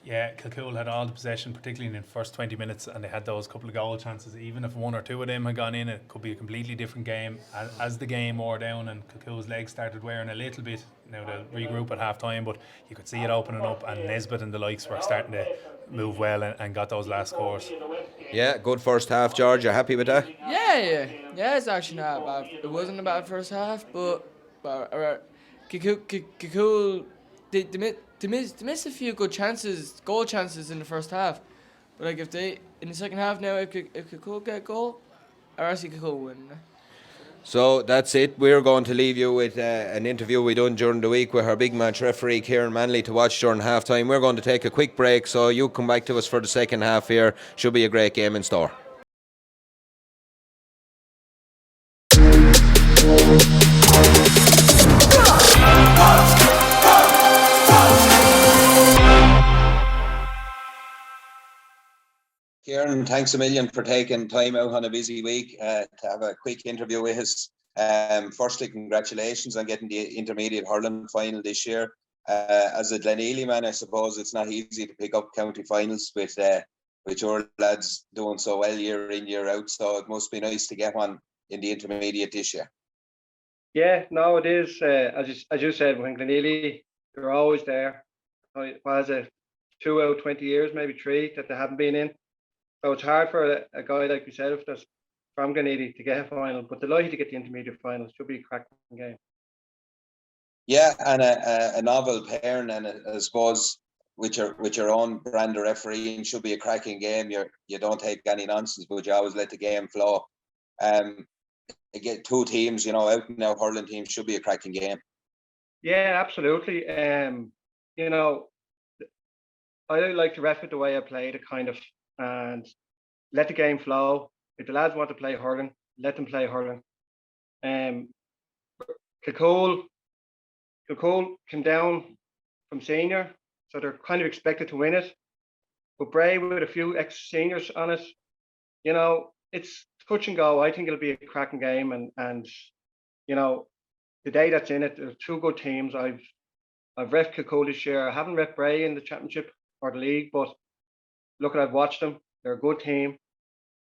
Yeah, Kilcoole had all the possession, particularly in the first 20 minutes, and they had those couple of goal chances. Even if 1 or 2 of them had gone in, it could be a completely different game. As the game wore down and Kilcoole's legs started wearing a little bit, now they'll regroup at half time, but you could see it opening up, and Nesbitt and the likes were starting to move well and got those last scores. Yeah, good first half, George. You happy with that? Yeah, it's actually not bad. It wasn't a bad first half, but Kilcoole, they missed a few good chances, goal chances in the first half. But like if they in the second half now, if Kilcoole get a goal, or actually Kilcoole win. So that's it. We're going to leave you with an interview we done during the week with our big match referee Ciaran Manley to watch during half time. We're going to take a quick break, so you come back to us for the second half here. Should be a great game in store. Ciaran, thanks a million for taking time out on a busy week to have a quick interview with us. Firstly, congratulations on getting the intermediate hurling final this year. As a Glenealy man, I suppose it's not easy to pick up county finals with your lads doing so well year in, year out. So it must be nice to get one in the intermediate this year. Yeah, no, it is. As you said, when Glenealy, they're always there. Was it 2 out of 20 years, maybe 3 that they haven't been in? So it's hard for a guy like yourself that's from Glenealy to get a final, but delighted to get the intermediate final. Should be a cracking game. Yeah, and a novel pairing, and I suppose with your own brand of refereeing should be a cracking game. You don't take any nonsense, but you always let the game flow. Get 2 teams, out and out hurling teams, should be a cracking game. Yeah, absolutely. I like to ref it the way I played it, kind of, and let the game flow. If the lads want to play hurling, let them play hurling. Kilcoole came down from senior, so they're kind of expected to win it. But Bray, with a few ex-seniors on it, it's touch and go. I think it'll be a cracking game, and the day that's in it, there's 2 good teams. I've ref Kilcoole this year. I haven't ref Bray in the championship or the league, but look, I've watched them. They're a good team,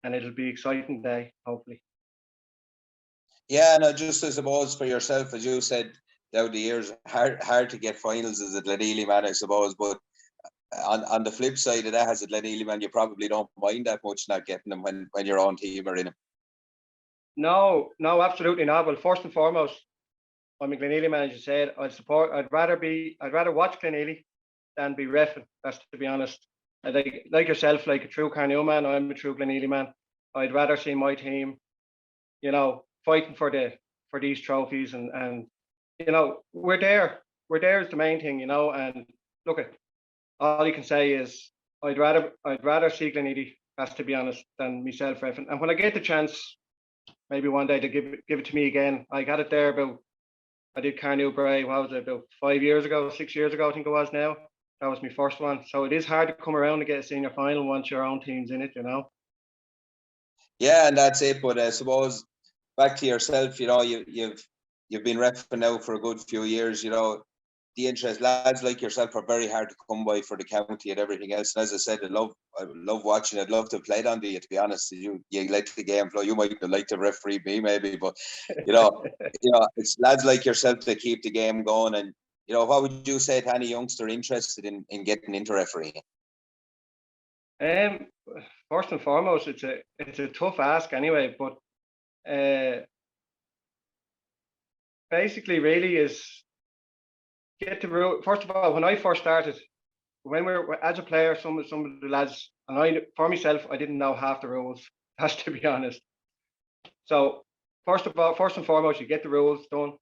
and it'll be an exciting day, hopefully. Yeah, and I suppose for yourself, as you said, down the years, hard to get finals as a Glenealy man, I suppose. But on the flip side of that, as a Glenealy man, you probably don't mind that much not getting them when your own team are in them. No, absolutely not. Well, first and foremost, I'm a Glenealy man, as you said. I'd rather watch Glenealy than be reffing. That's to be honest. I like yourself, like a true Carnew man. I'm a true Glenealy man. I'd rather see my team, fighting for these trophies, and we're there. We're there is the main thing, And look, all you can say is I'd rather see Glenealy, that's to be honest, than myself reffing. And when I get the chance, maybe one day to give it to me again. I got it there I did Carnew Bray. What was it, about 5 years ago, 6 years ago, I think it was now. That was my first one. So it is hard to come around and get a senior final once your own team's in it, you know. Yeah, and that's it. But I suppose back to yourself, you know, you've been reffing now for a good few years. You know, the interest, lads like yourself are very hard to come by for the county and everything else. And as I said, I love watching. I'd love to have played on you, to be honest. You let the game flow. You might like to referee me maybe, but you know, it's lads like yourself that keep the game going. And you know, what would you say to any youngster interested in getting into refereeing? First and foremost, it's a tough ask anyway, but basically really is get the rule. First of all, when I first started, when we were as a player, some of the lads, and for myself, I didn't know half the rules. That's to be honest. So first and foremost, you get the rules done,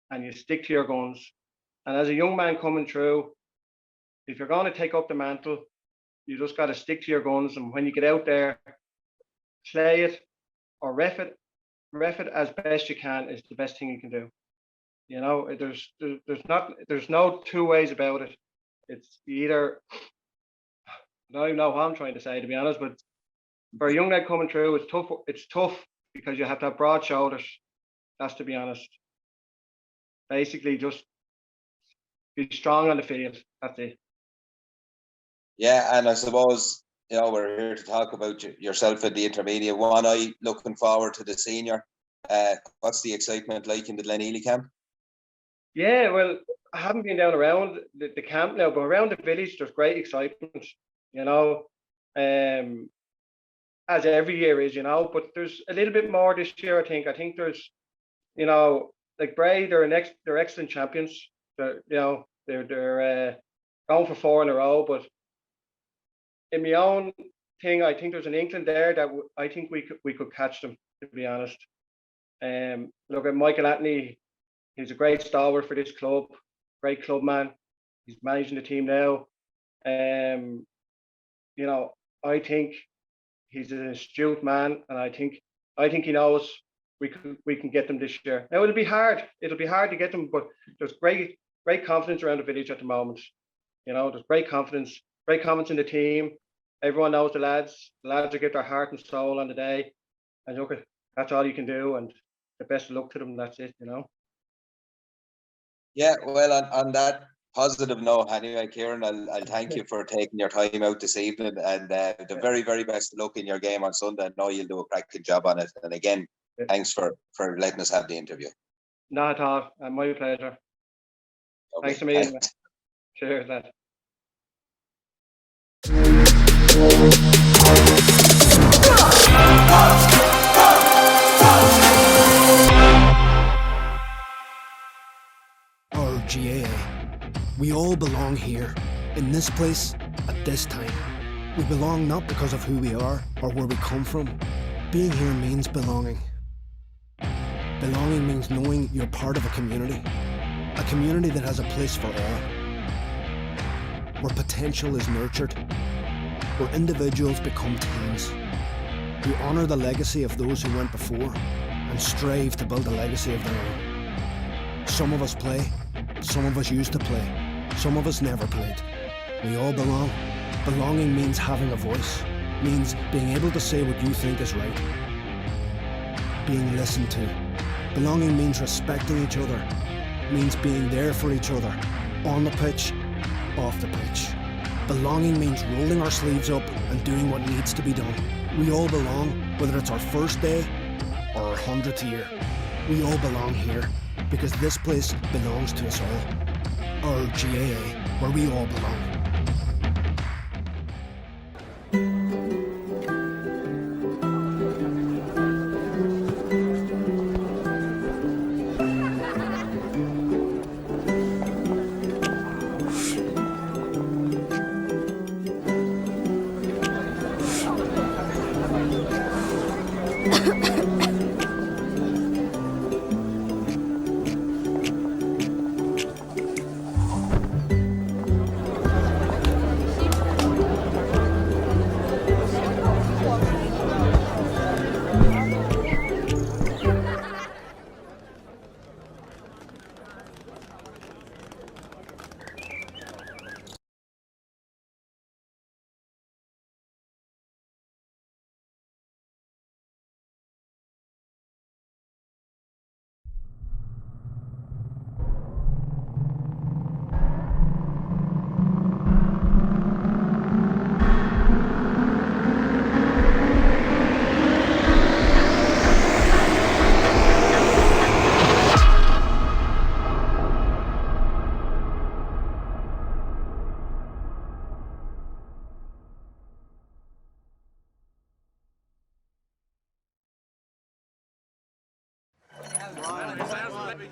and you stick to your guns. And as a young man coming through, if you're going to take up the mantle, you just got to stick to your guns. And when you get out there, play it or ref it as best you can is the best thing you can do. You know, there's no two ways about it. It's either, I don't even know what I'm trying to say, to be honest, but for a young lad coming through, it's tough. It's tough because you have to have broad shoulders. That's to be honest. Basically, just be strong on the field. That's it. Yeah, and I suppose, you know, we're here to talk about yourself at the intermediate one. I looking forward to the senior. What's the excitement like in the Glenealy camp? Yeah, well, I haven't been down around the camp now, but around the village, there's great excitement, you know, as every year is, you know, but there's a little bit more this year, I think. I think there's, you know, like Bray, they're excellent champions. They're going for 4 in a row, but in my own thing, I think there's an inkling there that I think we could catch them, to be honest. Look at Michael Anthony. He's a great stalwart for this club, great club man. He's managing the team now. You know, I think he's an astute man, and I think he knows we can get them this year. Now it'll be hard. It'll be hard to get them, but there's great confidence around the village at the moment. You know, there's great confidence in the team. Everyone knows the lads. The lads will give their heart and soul on the day. And look, that's all you can do. And the best of luck to them. That's it, you know. Yeah, well, on that positive note, anyway, Ciaran, I'll thank you for taking your time out this evening, and the very, very best of luck in your game on Sunday. I know you'll do a cracking job on it. And again, thanks for letting us have the interview. Not at all. My pleasure. Okay. Thanks a million. Cheers, lad. Our GAA. We all belong here, in this place, at this time. We belong not because of who we are or where we come from. Being here means belonging. Belonging means knowing you're part of a community that has a place for all. Where potential is nurtured, where individuals become teams, who honour the legacy of those who went before and strive to build a legacy of their own. Some of us play, some of us used to play, some of us never played. We all belong. Belonging means having a voice, means being able to say what you think is right, being listened to. Belonging means respecting each other, means being there for each other, on the pitch, off the pitch. Belonging means rolling our sleeves up and doing what needs to be done. We all belong, whether it's our first day or our 100th year. We all belong here, because this place belongs to us all. Our GAA, where we all belong.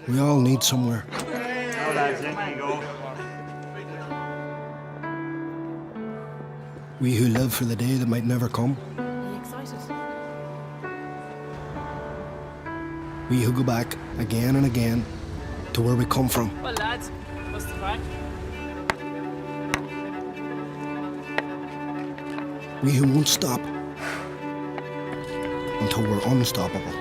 We all need somewhere. Now lads, in you go. We who live for the day that might never come. Are you excited? We who go back again and again to where we come from. Well, lads, what's the crack? We who won't stop until we're unstoppable.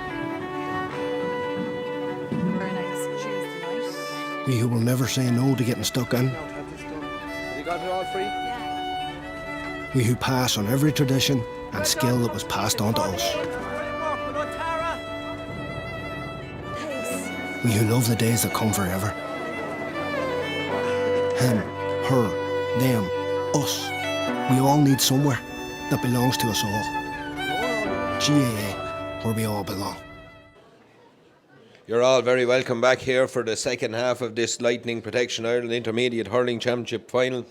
Very nice shoes tonight. We who will never say no to getting stuck in. You got it all free? Yeah. We who pass on every tradition and skill that was passed on to us. Thanks. We who love the days that come forever. Him, her, them, us. We all need somewhere that belongs to us all. GAA, where we all belong. You're all very welcome back here for the second half of this Lightning Protection Ireland Intermediate Hurling Championship final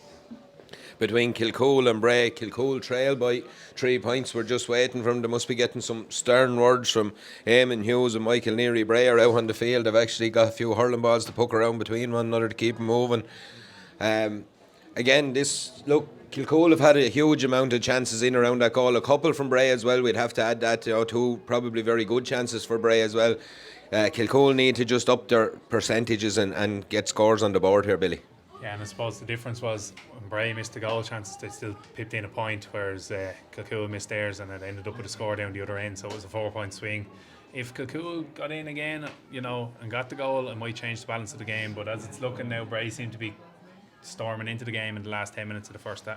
between Kilcoole and Bray. Kilcoole trail by 3 points. We're just waiting for them. They must be getting some stern words from Eamon Hughes and Michael Neary. Bray are out on the field. They've actually got a few hurling balls to poke around between one another to keep them moving. Again, Kilcoole have had a huge amount of chances in around that goal. A couple from Bray as well. We'd have to add that. Two probably very good chances for Bray as well. Kilcoole need to just up their percentages and get scores on the board here, Billy. Yeah, and I suppose the difference was when Bray missed the goal chances, they still pipped in a point, whereas Kilcoole missed theirs and it ended up with a score down the other end, so it was a 4-point swing. If Kilcoole got in again, and got the goal, it might change the balance of the game, but as it's looking now, Bray seem to be storming into the game in the last 10 minutes of the first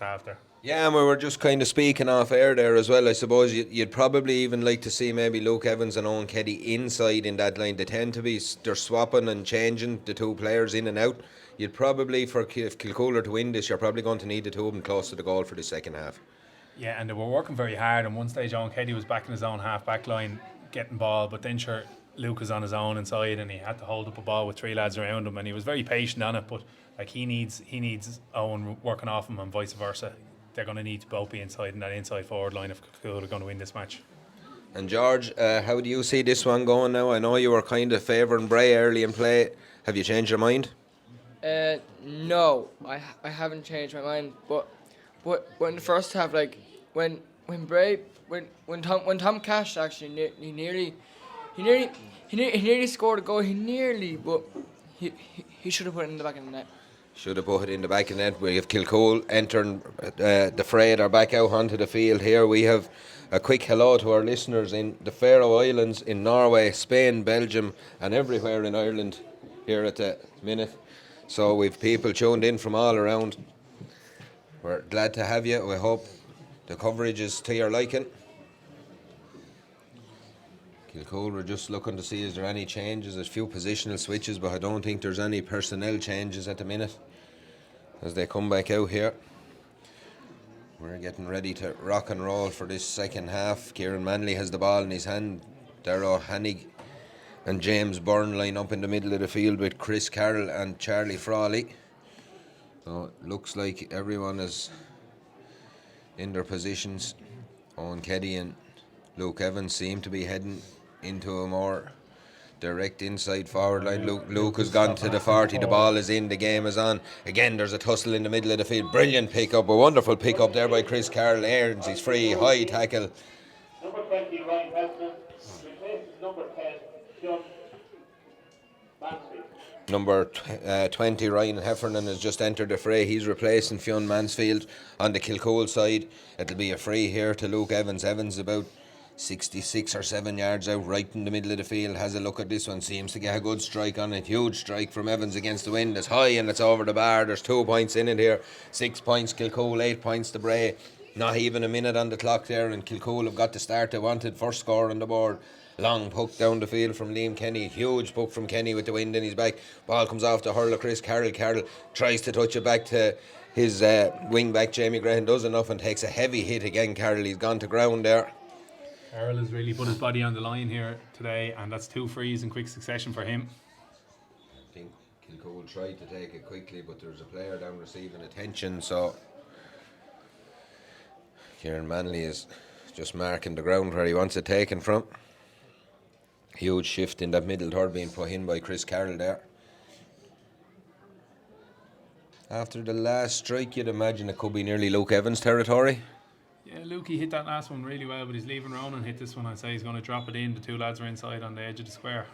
half there. Yeah, and we were just kind of speaking off air there as well. I suppose you'd probably even like to see maybe Luke Evans and Owen Keddy inside in that line. They tend to be, they're swapping and changing the two players in and out. You'd probably, if Kilcoole are to win this, you're probably going to need the two of them close to the goal for the second half. Yeah, and they were working very hard. And one stage, Owen Keddy was back in his own half-back line getting ball, but then sure, Luke was on his own inside and he had to hold up a ball with 3 lads around him, and he was very patient on it, but he needs Owen working off him and vice versa. They're going to need to both be inside in that inside forward line if Kilcoole are going to win this match. And George, how do you see this one going now? I know you were kind of favouring Bray early in play. Have you changed your mind? No, I haven't changed my mind. But in the first half, when Tom Cash actually he nearly scored a goal. But he should have put it in the back of the net. Should have put it in the back of the net. We have Kilcoole entering the fray. They're back out onto the field here. We have a quick hello to our listeners in the Faroe Islands, in Norway, Spain, Belgium and everywhere in Ireland here at the minute. So we've people tuned in from all around. We're glad to have you. We hope the coverage is to your liking. Kilcoole, we're just looking to see is there any changes. There's a few positional switches, but I don't think there's any personnel changes at the minute as they come back out here. We're getting ready to rock and roll for this second half. Ciaran Manley has the ball in his hand. Darragh Hannig and James Byrne line up in the middle of the field with Chris Carroll and Charlie Frawley. So it looks like everyone is in their positions. Owen Keddy and Luke Evans seem to be heading into a more direct inside forward line. Luke has gone to the 40. The ball is in. The game is on. Again, there's a tussle in the middle of the field. Brilliant pick-up. A wonderful pick-up there by Chris Carroll. Earns his free. High tackle. Number 20, Ryan Helton, replaces number 10, Fionn Mansfield. Number 20, Ryan Heffernan, has just entered the fray. He's replacing Fionn Mansfield on the Kilcoole side. It'll be a free here to Luke Evans. Evans about 66 or 7 yards out, right in the middle of the field. Has a look at this one, seems to get a good strike on it. Huge strike from Evans against the wind. It's high and it's over the bar. There's 2 points in it here. 6 points Kilcoole, 8 points to Bray. Not even a minute on the clock there, and Kilcoole have got the start they wanted. First score on the board. Long puck down the field from Liam Kenny. Huge puck from Kenny with the wind in his back. Ball comes off the hurler Chris Carroll. Carroll tries to touch it back to his wing back Jamie Graham. Does enough and takes a heavy hit again. Carroll, he's gone to ground there. Carroll has really put his body on the line here today, and that's 2 frees in quick succession for him. I think Kilcoole tried to take it quickly, but there's a player down receiving attention, so Ciaran Manley is just marking the ground where he wants it taken from. Huge shift in that middle third being put in by Chris Carroll there. After the last strike, you'd imagine it could be nearly Luke Evans' territory. Yeah, Lukey hit that last one really well, but he's leaving Ronan hit this one. I'd say he's going to drop it in. The two lads are inside on the edge of the square.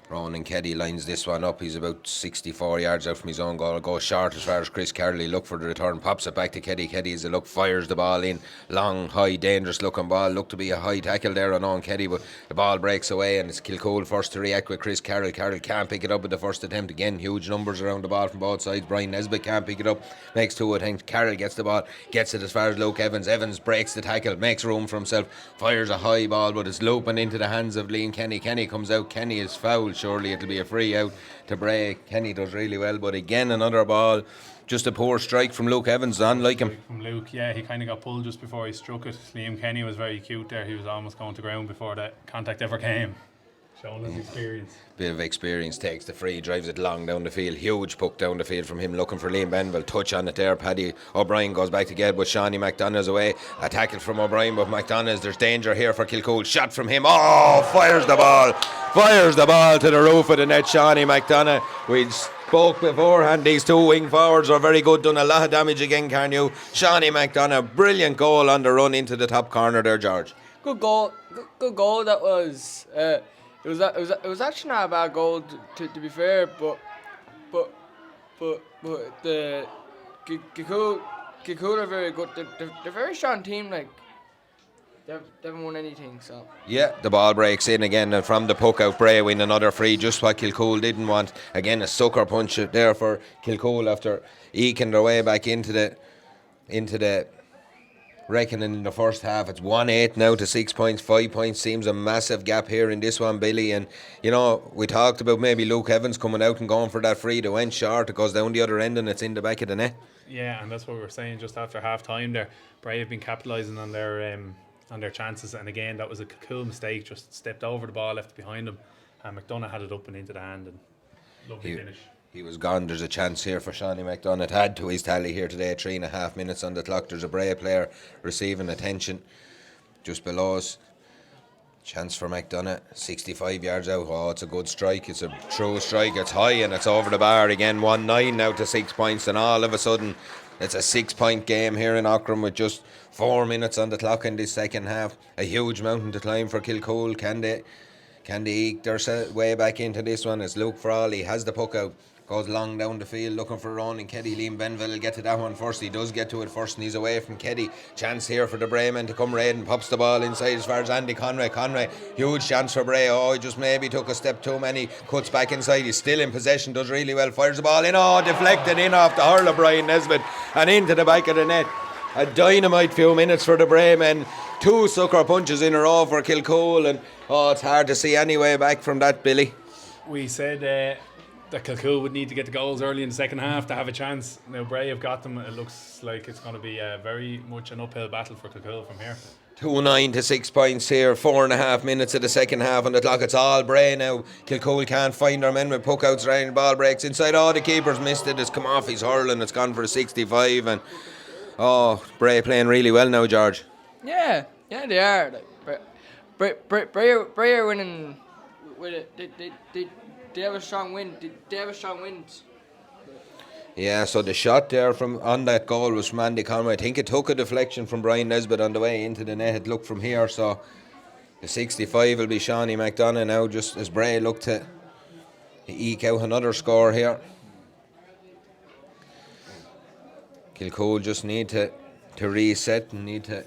Ronan Keddy lines this one up. He's about 64 yards out from his own goal. Goes short as far as Chris Carley. Look for the return. Pops it back to Keddy. Keddy as a look fires the ball in. Long, high, dangerous looking ball. Looked to be a high tackle there on Owen Keddy, but the ball breaks away and it's Kilcoole first to react with Chris Carroll. Carroll can't pick it up with the first attempt. Again, huge numbers around the ball from both sides. Brian Nesbitt can't pick it up. Makes two attempts. Carroll gets the ball. Gets it as far as Luke Evans. Evans breaks the tackle. Makes room for himself. Fires a high ball, but it's looping into the hands of Liam Kenny. Kenny comes out. Kenny is fouled. Surely it'll be a free out to Bray. Kenny does really well, but again another ball. Just a poor strike from Luke Evans, unlike him. From Luke, yeah, he kind of got pulled just before he struck it. Liam Kenny was very cute there. He was almost going to ground before that contact ever came. Showing his experience. Bit of experience, takes the free, drives it long down the field. Huge puck down the field from him, looking for Liam Benville. Touch on it there. Paddy O'Brien goes back to get, but Shawnee McDonough's away. A tackle from O'Brien, but McDonough's, there's danger here for Kilcoole. Shot from him. Oh, fires the ball. Fires the ball to the roof of the net. Shawnee McDonough. We'd spoke beforehand, these two wing forwards are very good, done a lot of damage again, Carnew. Shawnee McDonough, brilliant goal on the run into the top corner there, George. Good goal. Good goal. That was. It was actually not a bad goal to be fair, but the Kilcoole are very good. They're a very strong team. Like they haven't won anything. So yeah, the ball breaks in again, and from the puck out, Bray win another free. Just what Kilcoole didn't want. Again, a sucker punch there for Kilcoole after eking their way back into the reckoning in the first half. It's 1-8 now to 6 points. 5 points seems a massive gap here in this one, Billy. And you know, we talked about maybe Luke Evans coming out and going for that free. They went short. It goes down the other end and it's in the back of the net. Yeah, and that's what we were saying just after half time there. Bray have been capitalising on their chances, and again that was a cool mistake. Just stepped over the ball, left it behind him, and McDonough had it up and into the hand, and lovely finish. He was gone. There's a chance here for Shawnee McDonough. It had to his tally here today. 3.5 minutes on the clock. There's a Bray player receiving attention just below us. Chance for McDonough. 65 yards out. Oh, it's a good strike. It's a true strike. It's high and it's over the bar again. 1-9 now to 6 points, and all of a sudden it's a 6 point game here in Aughrim with just 4 minutes on the clock in this second half. A huge mountain to climb for Kilcoole. Can they eke their way back into this one? As Luke Frawley has the puck out. Goes long down the field looking for Ronan Keddy. Liam Benville will get to that one first. He does get to it first and he's away from Keddy. Chance here for the Bray men to come raid and pops the ball inside as far as Andy Conway. Huge chance for Bray. Oh, he just maybe took a step too many. Cuts back inside. He's still in possession. Does really well. Fires the ball in. Oh, deflected in off the hurl of Brian Nesbitt and into the back of the net. A dynamite few minutes for the Bray men. 2 sucker punches in a row for Kilcoole, and oh, it's hard to see any way back from that, Billy. We said that Kilcoole would need to get the goals early in the second half to have a chance. Now Bray have got them. It looks like it's going to be very much an uphill battle for Kilcoole from here. 2-9 to 6 points here. 4.5 minutes of the second half on the clock. It's all Bray now. Kilcoole can't find their men with puck outs around. The ball breaks inside. Oh, the keeper's missed it. It's come off his hurling. It's gone for a 65. And oh, Bray playing really well now, George. Yeah, they are. Bray are winning with it. They have a strong wind. They have a strong wind. Yeah, so the shot there from on that goal was from Andy Conway. I think it took a deflection from Brian Nesbitt on the way into the net. It looked from here, so the 65 will be Shawnee McDonough now, just as Bray look to eke out another score here. Kilcoole just need to reset and need to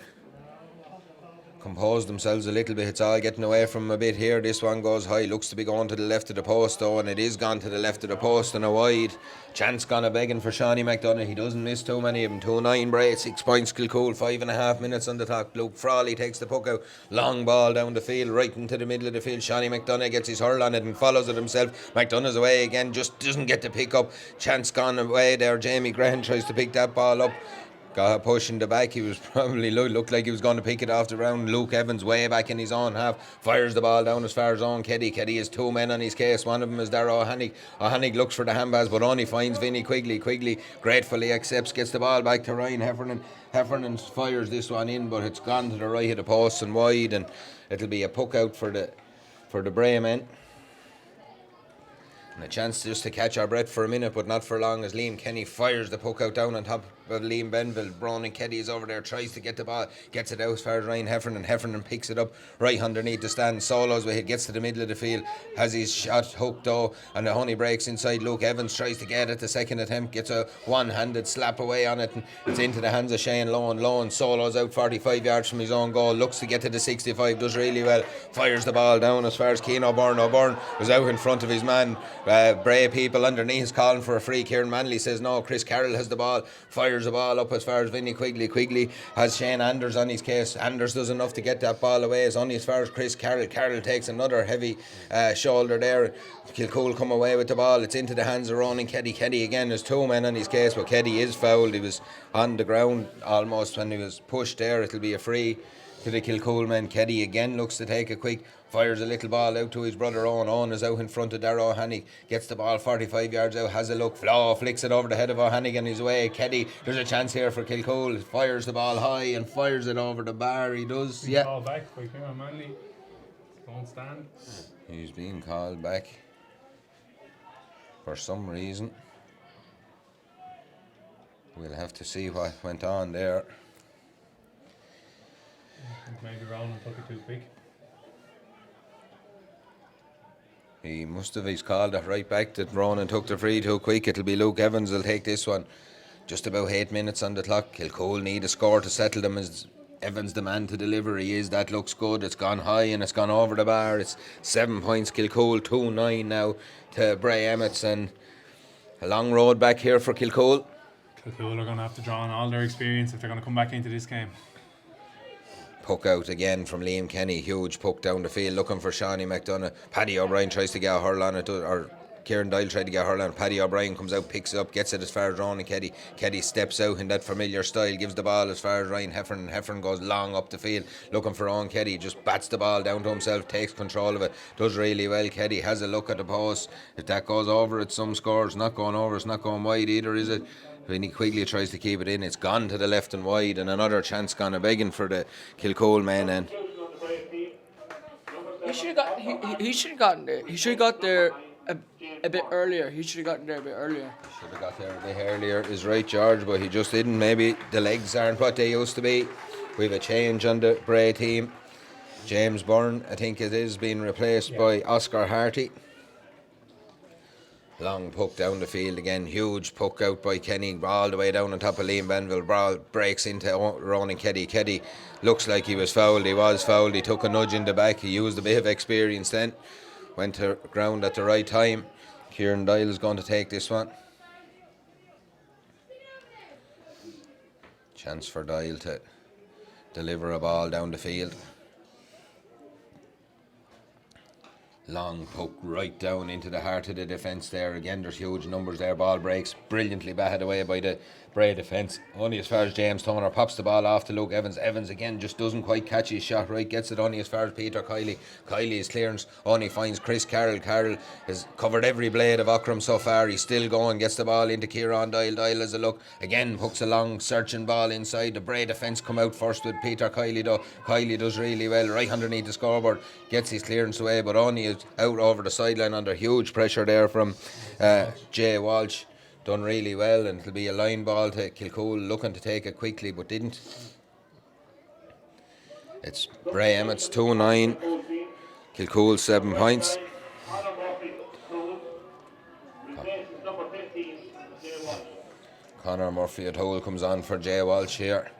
compose themselves a little bit. It's all getting away from a bit here. This one goes high, looks to be going to the left of the post though, and it is gone to the left of the post and a wide. Chance gone a begging for Shawnee McDonough. He doesn't miss too many of them. 2-9 Bray, 6 points Kilcoole, 5.5 minutes on the clock. Luke Frawley takes the puck out, long ball down the field, right into the middle of the field. Shawnee McDonough gets his hurl on it and follows it himself. McDonough's away again, just doesn't get the pick up. Chance gone away there. Jamie Graham tries to pick that ball up. Got a push in the back. He was probably looked like he was going to pick it off the ground. Luke Evans way back in his own half, fires the ball down as far as Owen Keddy. Keddy has 2 men on his case. One of them is Darragh O'Hannig. O'Hannig looks for the handbas but only finds Vinny Quigley. Quigley gratefully accepts, gets the ball back to Ryan Heffernan. Heffernan fires this one in, but it's gone to the right of the post and wide, and it'll be a puck out for for the Bray men. And a chance just to catch our breath for a minute, but not for long, as Liam Kenny fires the puck out down on top of Liam Benville. Bronan Keddy is over there, tries to get the ball, gets it out as far as Ryan Heffernan. Heffernan picks it up right underneath the stand, solos with it, gets to the middle of the field, has his shot hooked though, and the honey breaks inside. Luke Evans tries to get it, the second attempt, gets a one-handed slap away on it, and it's into the hands of Shane Lohan. Lohan solos out 45 yards from his own goal, looks to get to the 65, does really well, fires the ball down as far as Ciaran O'Byrne. O'Byrne was out in front of his man. Bray people underneath is calling for a free. Kieran Manley says no. Chris Carroll has the ball, fires the ball up as far as Vinny Quigley. Quigley has Shane Anders on his case. Anders does enough to get that ball away. It's only as far as Chris Carroll. Carroll takes another heavy shoulder there. Kilcoole come away with the ball. It's into the hands of Ronan Keddy. Keddy again, there's two men on his case, but Keddy is fouled. He was on the ground almost when he was pushed there. It'll be a free to the Kilcoole men. Keddy again looks to take a quick, fires a little ball out to his brother Owen. Owen is out in front of Darragh O'Hanny, gets the ball 45 yards out, has a look, Flaw flicks it over the head of O'Hannigan his way. Keddy, there's a chance here for Kilcoole, fires the ball high and fires it over the bar. He does, yeah. Called back by Ciaran Manley. Don't stand. He's being called back for some reason. We'll have to see what went on there. Maybe Ronan took it too quick. He must have. He's called it right back that Ronan took the free too quick. It'll be Luke Evans will take this one. Just about 8 minutes on the clock. Kilcoole need a score to settle them. As Evans the man to deliver. He is. That looks good. It's gone high and it's gone over the bar. It's 7 points. Kilcoole 2-9 now to Bray Emmets, and a long road back here for Kilcoole. Kilcoole are going to have to draw on all their experience if they're going to come back into this game. Puck out again from Liam Kenny. Huge puck down the field looking for Shawnee McDonough. Paddy O'Brien tries to get a hurl on it, or Kieran Doyle tried to get a hurl on it. Paddy O'Brien comes out, picks it up, gets it as far as Ronan Keddy. Keddy steps out in that familiar style, gives the ball as far as Ryan Heffernan. Heffernan goes long up the field looking for Owen Keddy, just bats the ball down to himself, takes control of it, does really well. Keddy has a look at the post. If that goes over, it's some scores. Not going over, it's not going wide either, is it? Vinny Quigley tries to keep it in. It's gone to the left and wide, and another chance gone a begging for the Kilcoole men. And he should have got. He should have gotten there. He should have got there a bit earlier. He should have gotten there a bit earlier. Should have got there a bit earlier. Is right, George, but he just didn't. Maybe the legs aren't what they used to be. We have a change on the Bray team. James Byrne, I think it is, being replaced by Oscar Harty. Long puck down the field again, huge puck out by Kenny, all the way down on top of Liam Benville. Ball breaks into Ronan Keddy. Keddy looks like he was fouled. He was fouled. He took a nudge in the back. He used a bit of experience then. Went to ground at the right time. Kieran Doyle is going to take this one. Chance for Doyle to deliver a ball down the field. Long puck right down into the heart of the defence there. Again, there's huge numbers there. Ball breaks, brilliantly batted away by the Bray defence. Only as far as James Toner pops the ball off to Luke Evans. Evans again just doesn't quite catch his shot right. Gets it only as far as Peter Kiley. Kiley's clearance only finds Chris Carroll. Carroll has covered every blade of Aughrim so far. He's still going. Gets the ball into Ciaran Doyle. Doyle has a look. Again, hooks a long searching ball inside. The Bray defence come out first with Peter Kiley though. Kiley does really well. Right underneath the scoreboard. Gets his clearance away, but only is out over the sideline under huge pressure there from Jay Walsh. Done really well, and it'll be a line ball to Kilcoole, looking to take it quickly but didn't. It's Bray Emmets 2-9, Kilcoole 7 points. Conor Murphy at hole comes on for Jay Walsh here.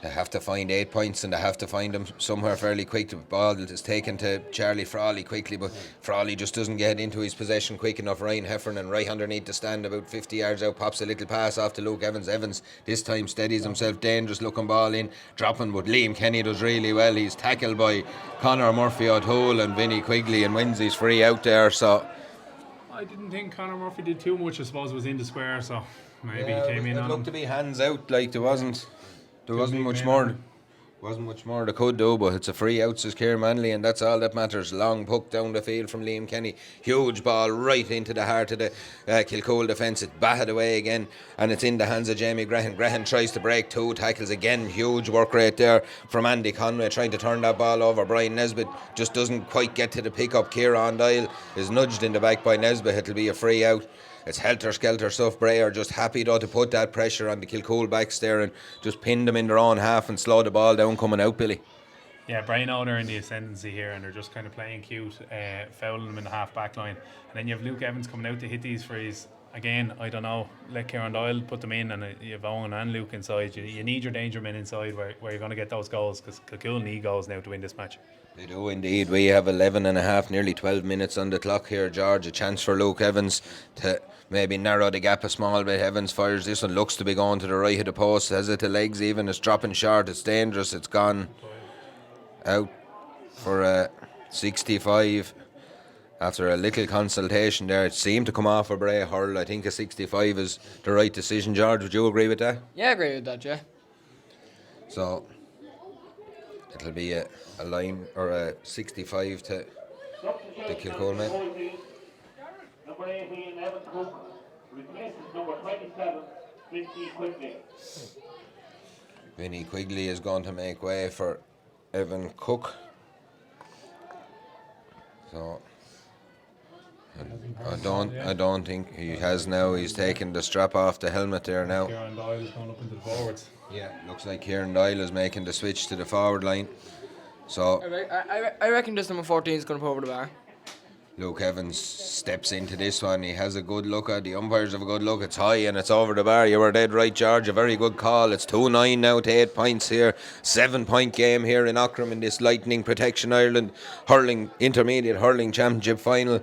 They have to find 8 points, and they have to find them somewhere fairly quick. The ball is taken to Charlie Frawley quickly, but Frawley just doesn't get into his possession quick enough. Ryan Heffernan right underneath the stand, about 50 yards out, pops a little pass off to Luke Evans. Evans this time steadies himself, dangerous looking ball in, dropping, but Liam Kenny does really well. He's tackled by Conor Murphy at hole and Vinny Quigley, and wins his free out there. So I didn't think Conor Murphy did too much. I suppose it was in the square, so maybe he came in it on looked him. to be hands out, like there wasn't much more. Wasn't much more they could do, but it's a free out, says Ciaran Manley, and that's all that matters. Long puck down the field from Liam Kenny. Huge ball right into the heart of the Kilcoole defence. It batted away again, and it's in the hands of Jamie Graham. Graham tries to break 2 tackles again. Huge work rate there from Andy Conway, trying to turn that ball over. Brian Nesbitt just doesn't quite get to the pick-up. Ciaran Doyle is nudged in the back by Nesbitt. It'll be a free out. It's helter-skelter stuff. Bray are just happy though to put that pressure on the Kilcoole backs there and just pin them in their own half and slow the ball down coming out, Billy. Yeah, Brian Owner in the ascendancy here, and they're just kind of playing cute, fouling them in the half-back line. And then you have Luke Evans coming out to hit these frees. Again, I don't know, let Ciaran Doyle put them in, and you have Owen and Luke inside. You need your danger men inside where you're going to get those goals, because Kilcoole need goals now to win this match. They do indeed. We have 11 and a half, nearly 12 minutes on the clock here, George. A chance for Luke Evans to maybe narrow the gap a small bit. Evans fires this one, looks to be going to the right of the post, has it to legs even, it's dropping short, it's dangerous, it's gone out for a 65. After a little consultation there, it seemed to come off a Bray hurl. I think a 65 is the right decision. George, would you agree with that? Yeah, I agree with that, yeah. So it'll be a line or a 65 to the Kilcoole men. Number 18, Evan Cook, replaces number 27, Vinny Quigley. Vinny Quigley is going to make way for Evan Cook. So I don't think he has now. He's taken the strap off the helmet there now. Ciaran Doyle is going up into the forwards. Yeah, looks like Ciaran Doyle is making the switch to the forward line. So I reckon this number 14 is going to put over the bar. Luke Evans steps into this one. He has a good look at the umpires have a good look. It's high and it's over the bar. You were dead right, George. A very good call. It's 2-9 now to 8 points here. 7-point game here in Aughrim in this Lightning Protection Ireland Hurling Intermediate Hurling Championship final.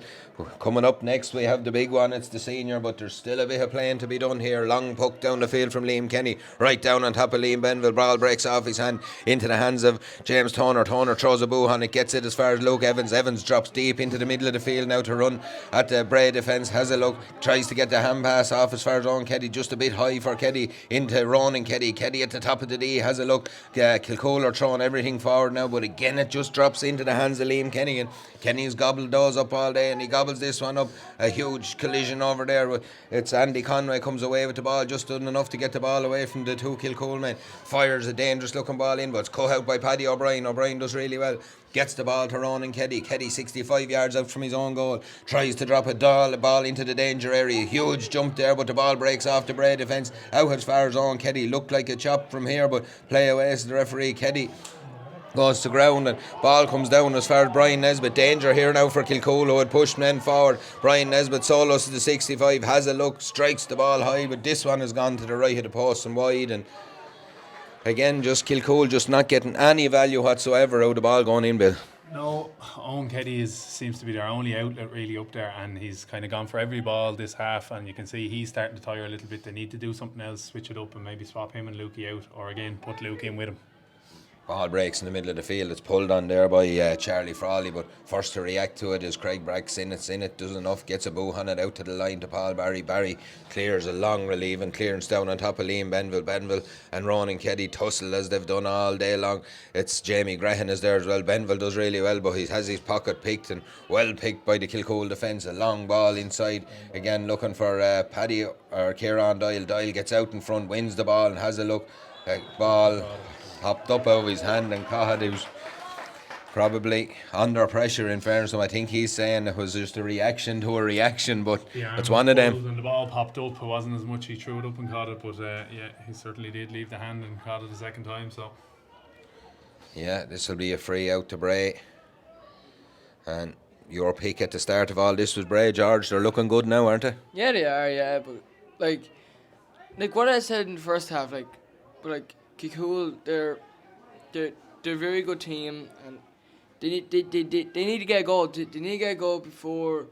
Coming up next, we have the big one. It's the senior, but there's still a bit of playing to be done here. Long puck down the field from Liam Kenny, right down on top of Liam Benville. Ball breaks off his hand into the hands of James Toner. Toner throws a boo on it, gets it as far as Luke Evans. Evans drops deep into the middle of the field now to run at the Bray defence. Has a look, tries to get the hand pass off as far as Owen Keddy, just a bit high for Keddy into Ronan Keddy. Keddy at the top of the D has a look. Kilcoole are throwing everything forward now, but again it just drops into the hands of Liam Kenny, and Kenny's gobbled those up all day, and he gobbles this one up. A huge collision over there. It's Andy Conway comes away with the ball, just done enough to get the ball away from the 2 Kilcoole men. Fires a dangerous looking ball in, but it's cut out by Paddy O'Brien. O'Brien does really well. Gets the ball to Ronan Keddy. Keddy 65 yards out from his own goal. Tries to drop a ball into the danger area. Huge jump there, but the ball breaks off the Bray defence. Out as far as Owen Keddy. Looked like a chop from here, but play away to the referee. Keddy goes to ground and ball comes down as far as Brian Nesbitt. Danger here now for Kilcoole, who had pushed men forward. Brian Nesbitt solos to the 65, has a look, strikes the ball high, but this one has gone to the right of the post and wide, and again just Kilcoole just not getting any value whatsoever out of the ball going in, Bill. No, Owen Keddy seems to be their only outlet really up there, and he's kind of gone for every ball this half, and you can see he's starting to tire a little bit. They need to do something else, switch it up and maybe swap him and Lukey out, or again put Luke in with him. Ball breaks in the middle of the field. It's pulled on there by Charlie Frawley, but first to react to it is Craig Braggs. In it, does enough, gets a boo on it out to the line to Paul Barry. Barry clears a long relief and clearance down on top of Liam Benville. Benville and Ronan Keddy tussle as they've done all day long. It's Jamie Graham is there as well. Benville does really well, but he has his pocket picked and well picked by the Kilcoole defence. A long ball inside, again looking for Paddy or Ciaran Doyle. Doyle gets out in front, wins the ball and has a look. Ball hopped up out of his hand and Cahill, he was probably under pressure in fairness. I think he's saying it was just a reaction to a reaction, but it's one of them. And the ball popped up, it wasn't as much he threw it up and caught it, but yeah, he certainly did leave the hand and caught it the second time. So yeah, this will be a free out to Bray, and your pick at the start of all this was Bray, George. They're looking good now, aren't they? Yeah, they are, yeah, but like what I said in the first half, but Kilcoole, they're a very good team, and they need to get a goal. They need to get a goal before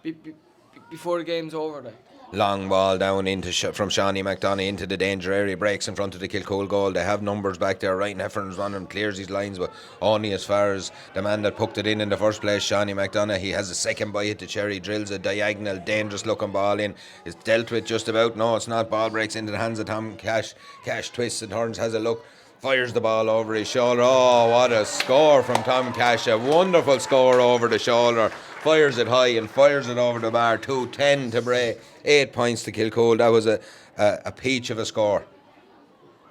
the game's over. Long ball down from Shawnee McDonough into the danger area, breaks in front of the Kilcoole goal. They have numbers back there. Ryan Heffern's one of them, clears his lines, but only as far as the man that pucked it in the first place, Shawnee McDonough. He has a second bite at the cherry, drills a diagonal, dangerous looking ball in. It's dealt with just about. No, it's not. Ball breaks into the hands of Tom Cash. Cash twists and turns, has a look. fires the ball over his shoulder. Oh, what a score from Tom Cash. A wonderful score over the shoulder. Fires it high and fires it over the bar. 2-10 to Bray. 8 points to Kilcoole. That was a peach of a score.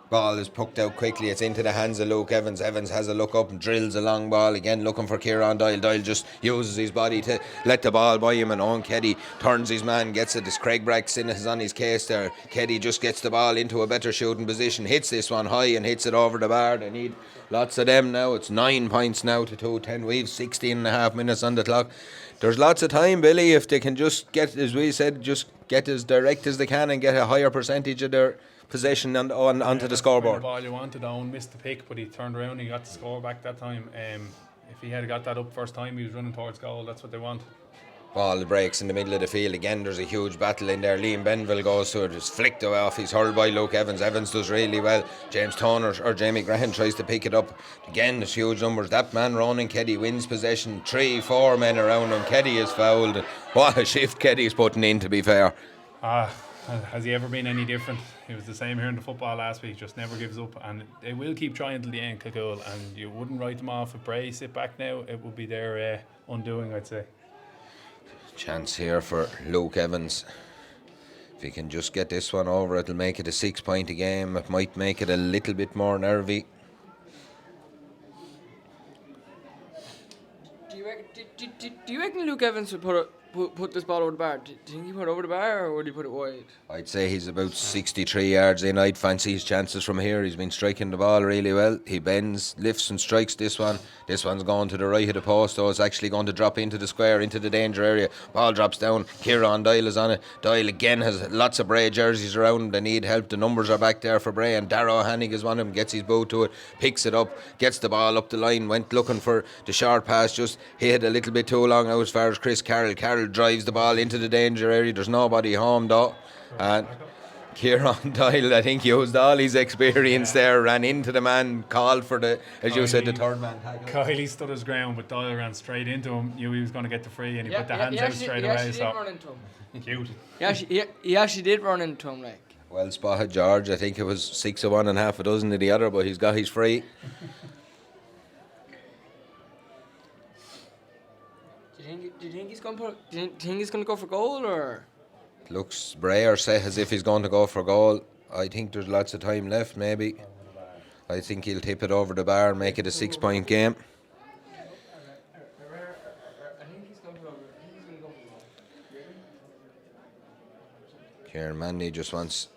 Ball is poked out quickly. It's into the hands of Luke Evans. Evans has a look up and drills a long ball again, looking for Ciaran Doyle. Doyle just uses his body to let the ball by him, and Owen Keddy turns his man, gets it. As Craig Braxton is on his case there. Keddy just gets the ball into a better shooting position, hits this one high and hits it over the bar. They need lots of them now. It's 9 points now to 2-10. We've 16 and a half minutes on the clock. There's lots of time, Billy, if they can just get, as we said, just get as direct as they can and get a higher percentage of their possession onto the scoreboard. The ball you wanted. Owen missed the pick, but he turned around and he got the score back that time. If he had got that up first time, he was running towards goal. That's what they want. Ball breaks in the middle of the field again. There's a huge battle in there. Liam Benville goes to it, just flicked away off. He's hurled by Luke Evans. Evans does really well. James Toner or Jamie Graham tries to pick it up again. There's huge numbers. That man Ronan Keddy wins possession. 3-4 men around him. Keddy is fouled. What a shift Keddy's putting in, to be fair. Has he ever been any different? He was the same here in the football last week, just never gives up, and they will keep trying till the end, Kilcoole, and you wouldn't write them off. If Bray sit back now, it would be their undoing, I'd say. Chance here for Luke Evans. If he can just get this one over, it'll make it a 6 point a game. It might make it a little bit more nervy. Do you reckon Luke Evans would put this ball over the bar? Do you think he put it over the bar, or would he put it wide? I'd say he's about 63 yards in. I'd fancy his chances from here. He's been striking the ball really well. He bends, lifts and strikes this one. This one's going to the right of the post, though. It's actually going to drop into the square, into the danger area. Ball drops down. Ciaran Doyle is on it. Doyle again has lots of Bray jerseys around him. They need help. The numbers are back there for Bray, and Darrow Hannig is one of them. Gets his boot to it, picks it up, gets the ball up the line, went looking for the short pass, just hit a little bit too long out as far as Chris Carroll. Carroll drives the ball into the danger area. There's nobody home though, and Ciaran Doyle, I think, used all his experience there, ran into the man, called for the, as you said, the third man tackle. Kylie stood his ground, but Doyle ran straight into him. Knew he was going to get the free, and he put the hands out straight away. He run into him. Cute. He actually did run into him, like. Well spotted, George. I think it was 6 of one and half a dozen of the other, but he's got his free. Do you think he's going to put? Do you think he's going to go for goal, or? Looks Bray or say as if he's going to go for goal. I think there's lots of time left. Maybe. I think he'll tip it over the bar and make it a 6 point game. Ciaran Manley just wants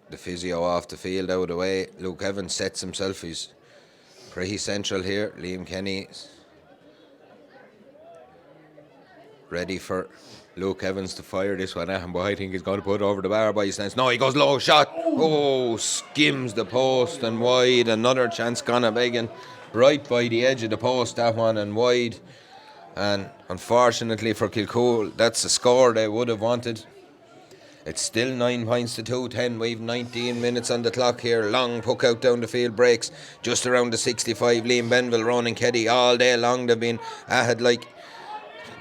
the physio off the field, out of the way. Luke Evans sets himself. He's pretty central here. Liam Kenny ready for Luke Evans to fire this one at him, but I think he's going to put it over the bar by his stance. No, he goes low shot. Oh, skims the post and wide. Another chance gone a begging. Right by the edge of the post, that one, and wide. And unfortunately for Kilcoole, that's the score they would have wanted. It's still 9 points to 2-10. We've 19 minutes on the clock here. Long puck out down the field, breaks just around the 65. Liam Benville, Ronan Keddy, all day long they've been ahead like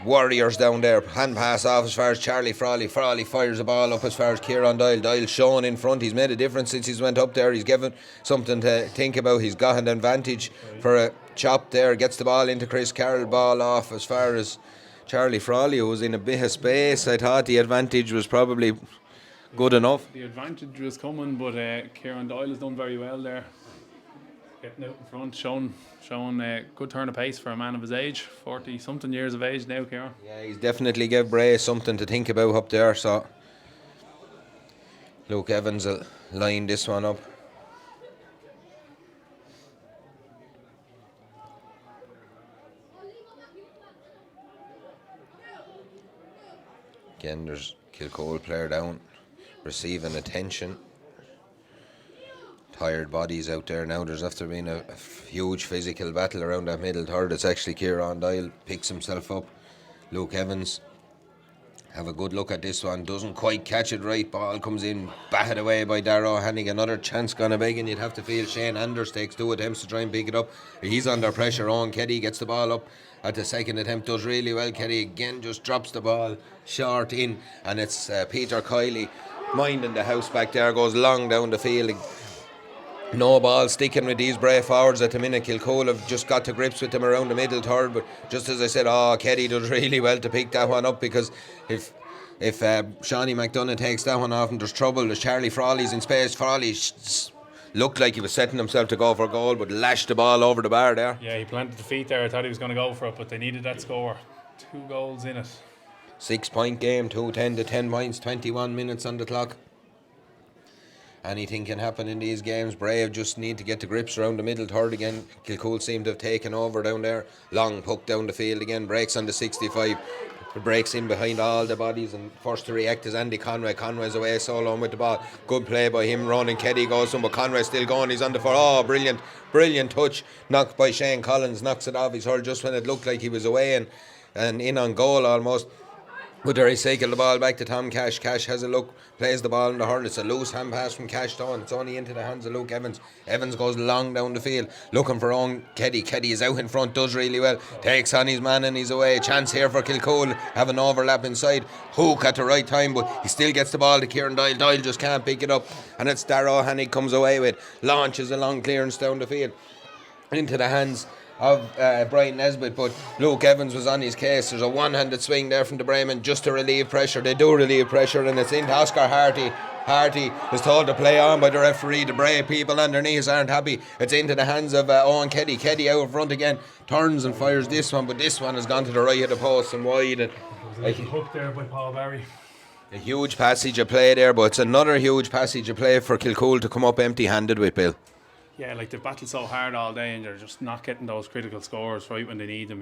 warriors down there. Hand pass off as far as Charlie Frawley. Frawley fires the ball up as far as Ciaran Doyle. Doyle shown in front. He's made a difference since he's went up there. He's given something to think about. He's got an advantage for a chop there. Gets the ball into Chris Carroll. Ball off as far as Charlie Frawley, who was in a bit of space. I thought the advantage was probably good enough. The advantage was coming, but Ciaran Doyle has done very well there. Getting out in front, showing a good turn of pace for a man of his age, 40 something years of age now, Ciaran. Yeah, he's definitely gave Bray something to think about up there. So Luke Evans will line this one up. Again, there's Kilcoole player down, receiving attention. Tired bodies out there now. There's after been a huge physical battle around that middle third. It's actually Ciaran Doyle picks himself up. Luke Evans have a good look at this one. Doesn't quite catch it right. Ball comes in, batted away by Darrow Hannig. Another chance gone a begging. You'd have to feel Shane Anders takes 2 attempts to try and pick it up. He's under pressure. Owen Keddy gets the ball up at the second attempt. Does really well. Keddy again just drops the ball short in, and it's Peter Kiley minding the house back there. Goes long down the field. No ball sticking with these Bray forwards at the minute. Kilcoole have just got to grips with them around the middle third, but just as I said, Keddy does really well to pick that one up, because if Shawnee McDonough takes that one off and there's trouble, there's Charlie Frawley's in space. Frawley looked like he was setting himself to go for a goal, but lashed the ball over the bar there. Yeah, he planted the feet there. I thought he was going to go for it, but they needed that score. 2 goals in it. 6-point game, 2-10 to 10 points, 21 minutes on the clock. Anything can happen in these games. Brave just need to get the grips around the middle third again. Kilcoole seem to have taken over down there. Long puck down the field again. Breaks on the 65. Breaks in behind all the bodies, and first to react is Andy Conway. Conway's away solo with the ball. Good play by him. Ronan Keddy goes on, but Conway's still going. He's on the floor. Brilliant touch. Knocked by Shane Collins. Knocks it off his hurl just when it looked like he was away and in on goal almost. But there he cycled the ball back to Tom Cash. Cash has a look, plays the ball in the hurl. It's a loose hand pass from Cash down. It's only into the hands of Luke Evans. Evans goes long down the field, looking for Owen Keddy. Keddy is out in front, does really well. Takes on his man and he's away. Chance here for Kilcoole, have an overlap inside. Hook at the right time, but he still gets the ball to Ciaran Doyle. Doyle just can't pick it up, and it's Darrow Hannig comes away with. Launches a long clearance down the field into the hands of Brian Nesbitt, but Luke Evans was on his case. There's a one-handed swing there from the Bremen just to relieve pressure. They do relieve pressure, and it's into Oscar Harty. Harty is told to play on by the referee. The Brave people underneath aren't happy. It's into the hands of Owen Keddy. Keddy out in front again, turns and fires this one, but this one has gone to the right of the post and wide. And a hook there by Paul Barry. A huge passage of play there, but it's another huge passage of play for Kilcoole to come up empty-handed with, Bill. Yeah, like they've battled so hard all day and they're just not getting those critical scores right when they need them,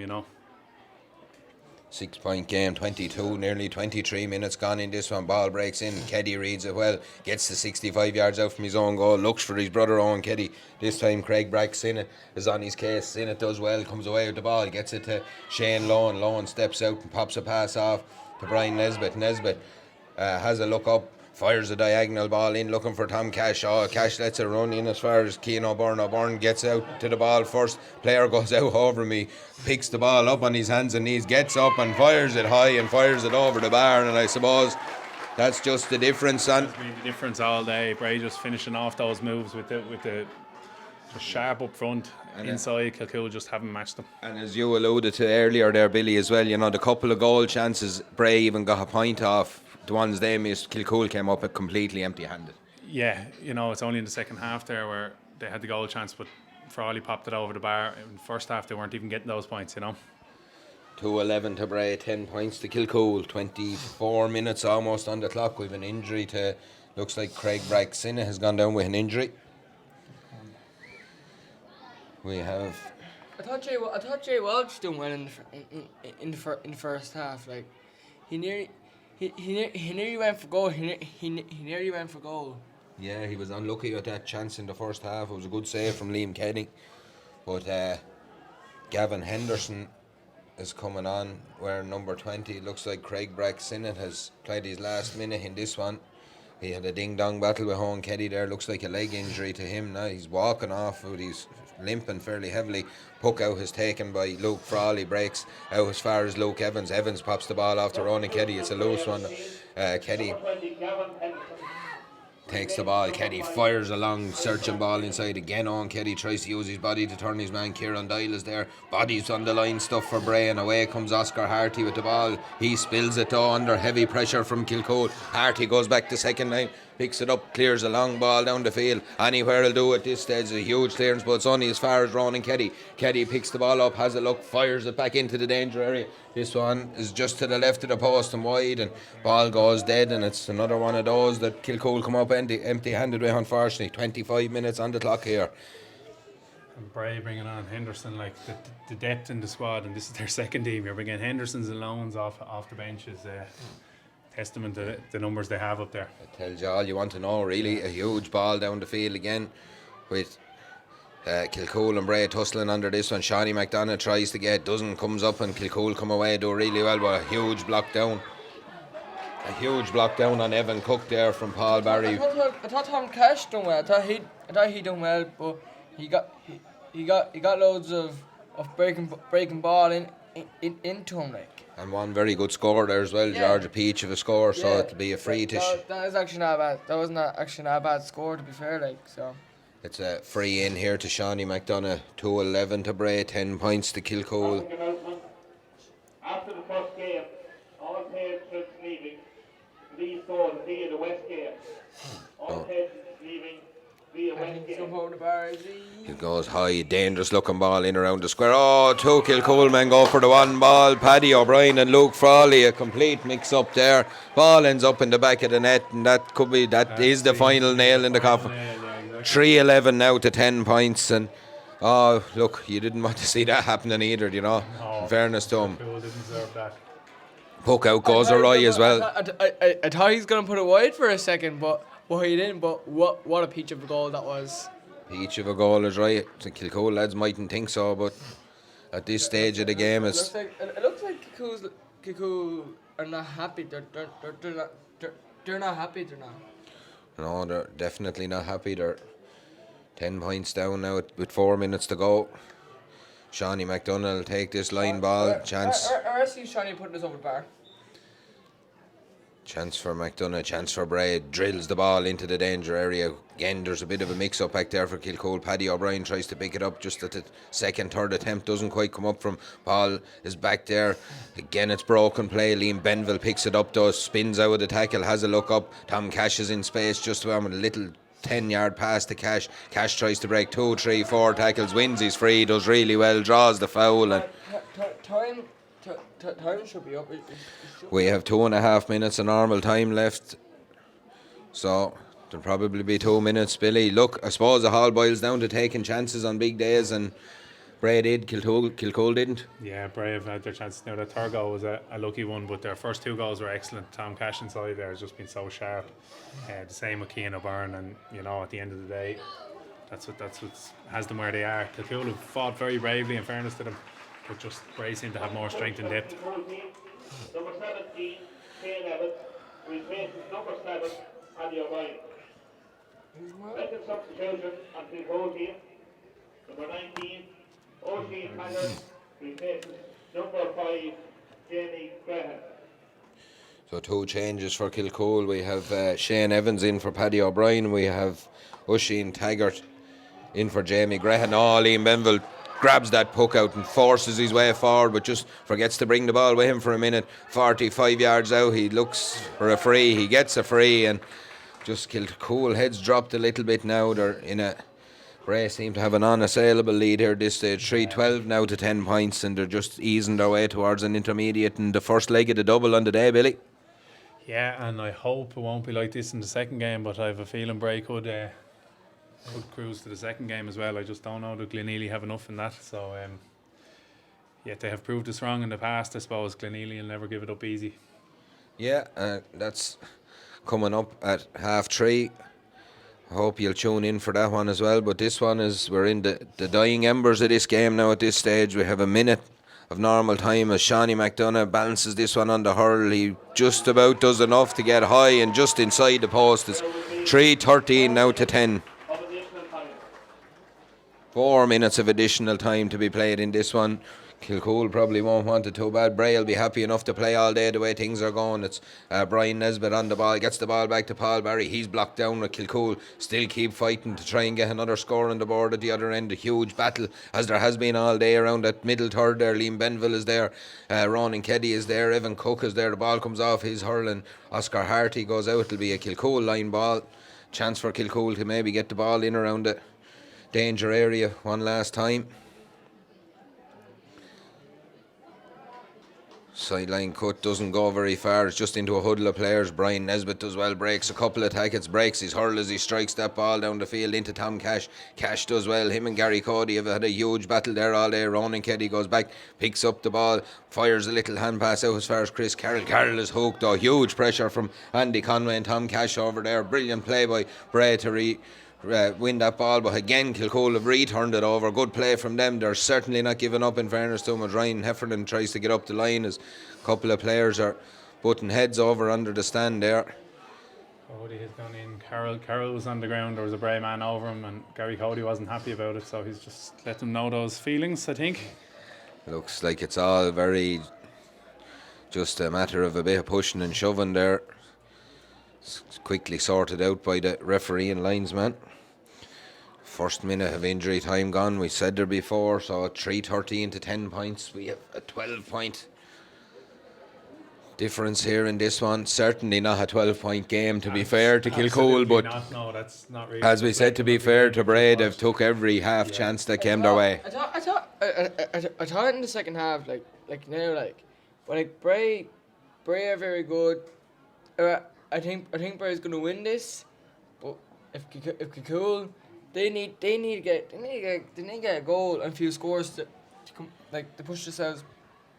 6-point game, 22, nearly 23 minutes gone in this one. Ball breaks in, Keddy reads it well, gets the 65 yards out from his own goal, looks for his brother Owen Keddy. This time Craig Brack is on his case. Sinnott does well, comes away with the ball, gets it to Shane Lohan. Lohan steps out and pops a pass off to Brian Nesbitt. Nesbitt has a look up, fires a diagonal ball in, looking for Tom Cash. Cash lets it run in as far as Cian O'Byrne. O'Byrne gets out to the ball first. Player goes out over me, picks the ball up on his hands and knees, gets up and fires it high and fires it over the bar. And I suppose that's just the difference. That's been the difference all day. Bray just finishing off those moves with the sharp up front. And inside, Kilcoole just haven't matched them. And as you alluded to earlier there, Billy, as well, the couple of goal chances Bray even got a point off. The ones they missed, Kilcoole came up completely empty-handed. Yeah, it's only in the second half there where they had the goal chance, but Frawley popped it over the bar. In the first half, they weren't even getting those points, 2-11 to Bray, 10 points to Kilcoole. 24 minutes almost on the clock. We've an injury to, looks like Craig Brack-Sinna has gone down with an injury. We have. I thought Jay Welch doing well in the first half. Like he nearly went for goal. He nearly went for goal. Yeah, he was unlucky with that chance in the first half. It was a good save from Liam Kenny, but Gavin Henderson is coming on wearing number 20. It looks like Craig Brack-Sinna has played his last minute in this one. He had a ding-dong battle with Owen Keddy there. Looks like a leg injury to him now. He's walking off, but he's limping fairly heavily. Puck out is taken by Luke Frawley. Breaks out as far as Luke Evans. Evans pops the ball off to Ronan Keddy. It's a loose one. Keddy takes the ball. Keddy fires a long searching ball inside again. On Keddy tries to use his body to turn his man. Ciaran Doyle is there. Bodies on the line, stuff for Bray, and away comes Oscar Harty with the ball. He spills it though under heavy pressure from Kilcoole. Harty goes back the second time, picks it up, clears a long ball down the field. Anywhere will do at this stage. A huge clearance, but it's only as far as Ronan Keddy. Keddy picks the ball up, has a look, fires it back into the danger area. This one is just to the left of the post and wide, and ball goes dead, and it's another one of those that Kilcoole come up empty-handed with, unfortunately. 25 minutes on the clock here. And Bray bringing on Henderson, like the depth in the squad, and this is their second team. You're bringing Henderson's and Loans off the bench is testament to the numbers they have up there. It tells you all you want to know, really. A huge ball down the field again with Kilcoole and Bray tussling under this one. Shawnee McDonough tries to get, doesn't, comes up, and Kilcoole come away, do really well, but a huge block down. A huge block down on Evan Cook there from Paul Barry. I thought Tom Cash done well. I thought he done well, but he got loads of breaking ball into him, like. And one very good score there as well, Yeah. George, a peach of a score, so it'll be a free to. That is actually not bad. That wasn't actually not a bad score, to be fair, like, so. It's a free in here to Shawnee McDonough. 2-11 to Bray, 10 points to Kilcoole. After the first game, all patrons leaving, please go via the West Gate. All patrons leaving via West Gate. It goes high, dangerous looking ball in around the square. Oh, two Kilcoole men go for the one ball. Paddy O'Brien and Luke Frawley, a complete mix up there. Ball ends up in the back of the net, and that is the final nail in the coffin. 3-11 now to 10 points, and oh look, you didn't want to see that happening either, you know. In fairness to him. Kilcoole didn't deserve that. Puck out goes a Roy as well. I thought he was going to put it wide for a second, but he didn't. But what a peach of a goal that was. Peach of a goal is right. The Kilcoole lads mightn't think so, but at this stage of the game, It looks like Kilcoole are not happy. They're not happy. They're not. No, they're definitely not happy. They're 10 points down now with 4 minutes to go. Shawnee McDonough will take this line ball. Chance. I see Shawnee putting this over the bar. Chance for McDonough, chance for Bray. Drills the ball into the danger area. Again, there's a bit of a mix-up back there for Kilcoole. Paddy O'Brien tries to pick it up just at the second, third attempt. Doesn't quite come up from. Ball is back there. Again, it's broken play. Liam Benville picks it up though. Spins out of the tackle. Has a look up. Tom Cash is in space just about with a little 10-yard pass to Cash. Cash tries to break 2, 3, 4 tackles. Wins his free. Does really well. Draws the foul. And time should be up. we have 2.5 minutes of normal time left. So there'll probably be 2 minutes, Billy. Look, I suppose the hall boils down to taking chances on big days, and Bray did, Kilcoole didn't. Yeah, Bray have had their chances now. That third goal was a lucky one, but their first 2 goals were excellent. Tom Cash inside there has just been so sharp. The same with Ciaran O'Byrne, and you know, at the end of the day, that's what has them where they are. Kilcoole have fought very bravely, in fairness to them, but just Bray seem to have more strength and depth. Number 17, Ciaran Emmets, replaces number 7, Paddy O'Brien. Second substitution on the whole team. Number 19, O'Shea Taggart, replaces number 5, Jamie Graham. So 2 changes for Kilcoole. We have Shane Evans in for Paddy O'Brien. We have O'Shea Taggart in for Jamie Graham. Oh, Liam Benville grabs that puck out and forces his way forward, but just forgets to bring the ball with him for a minute. 45 yards out, he looks for a free. He gets a free, and just Kilcoole heads dropped a little bit now. They're in a Bray seem to have an unassailable lead here at this stage. 3-12 now to 10 points, and they're just easing their way towards an intermediate and the first leg of the double on the day, Billy. Yeah, and I hope it won't be like this in the second game, but I have a feeling Bray could cruise to the second game as well. I just don't know that Glenealy have enough in that. So, yeah, they have proved us wrong in the past. I suppose Glenealy will never give it up easy. Yeah, that's coming up at 3:30. I hope you'll tune in for that one as well. But this one is, we're in the dying embers of this game now at this stage. We have a minute of normal time as Shawnee McDonough balances this one on the hurl. He just about does enough to get high and just inside the post. It's 3:13 now to 10. 4 minutes of additional time to be played in this one. Kilcoole probably won't want it too bad. Bray will be happy enough to play all day the way things are going. It's Brian Nesbitt on the ball, gets the ball back to Paul Barry. He's blocked down with Kilcoole. Still keep fighting to try and get another score on the board at the other end. A huge battle, as there has been all day around that middle third there. Liam Benville is there, Ronan Keddy is there, Evan Cook is there. The ball comes off his hurl and Oscar Harty goes out. It'll be a Kilcoole line ball. Chance for Kilcoole to maybe get the ball in around the danger area one last time. Sideline cut, doesn't go very far. It's just into a huddle of players. Brian Nesbitt does well, breaks a couple of tackles, breaks his hurl as he strikes that ball down the field into Tom Cash. Cash does well. Him and Gary Cody have had a huge battle there all day. Ronan Keddy goes back, picks up the ball, fires a little hand pass out as far as Chris Carroll. Carroll is hooked though. Huge pressure from Andy Conway and Tom Cash over there. Brilliant play by Bray to win that ball, but again Kilcoole have returned it over. Good play from them. They're certainly not giving up, in fairness to them, as Ryan Heffernan tries to get up the line as a couple of players are butting heads over under the stand there. Cody has gone in. Carroll was on the ground. There was a Bray man over him, and Gary Cody wasn't happy about it, so he's just let them know those feelings, I think. Looks like it's all very just a matter of a bit of pushing and shoving there. It's quickly sorted out by the referee and linesman. First minute of injury time gone. We said there before, so 3-13 to 10 points. We have a 12-point difference here in this one. Certainly not a 12-point game, to be fair to Kilcoole, but no, that's not really. as we said, to be fair to Bray, they've took every half chance that came their way. I thought in the second half, Bray are very good. I think Bray's going to win this, but if Kilcoole, they need to get a goal and a few scores to push themselves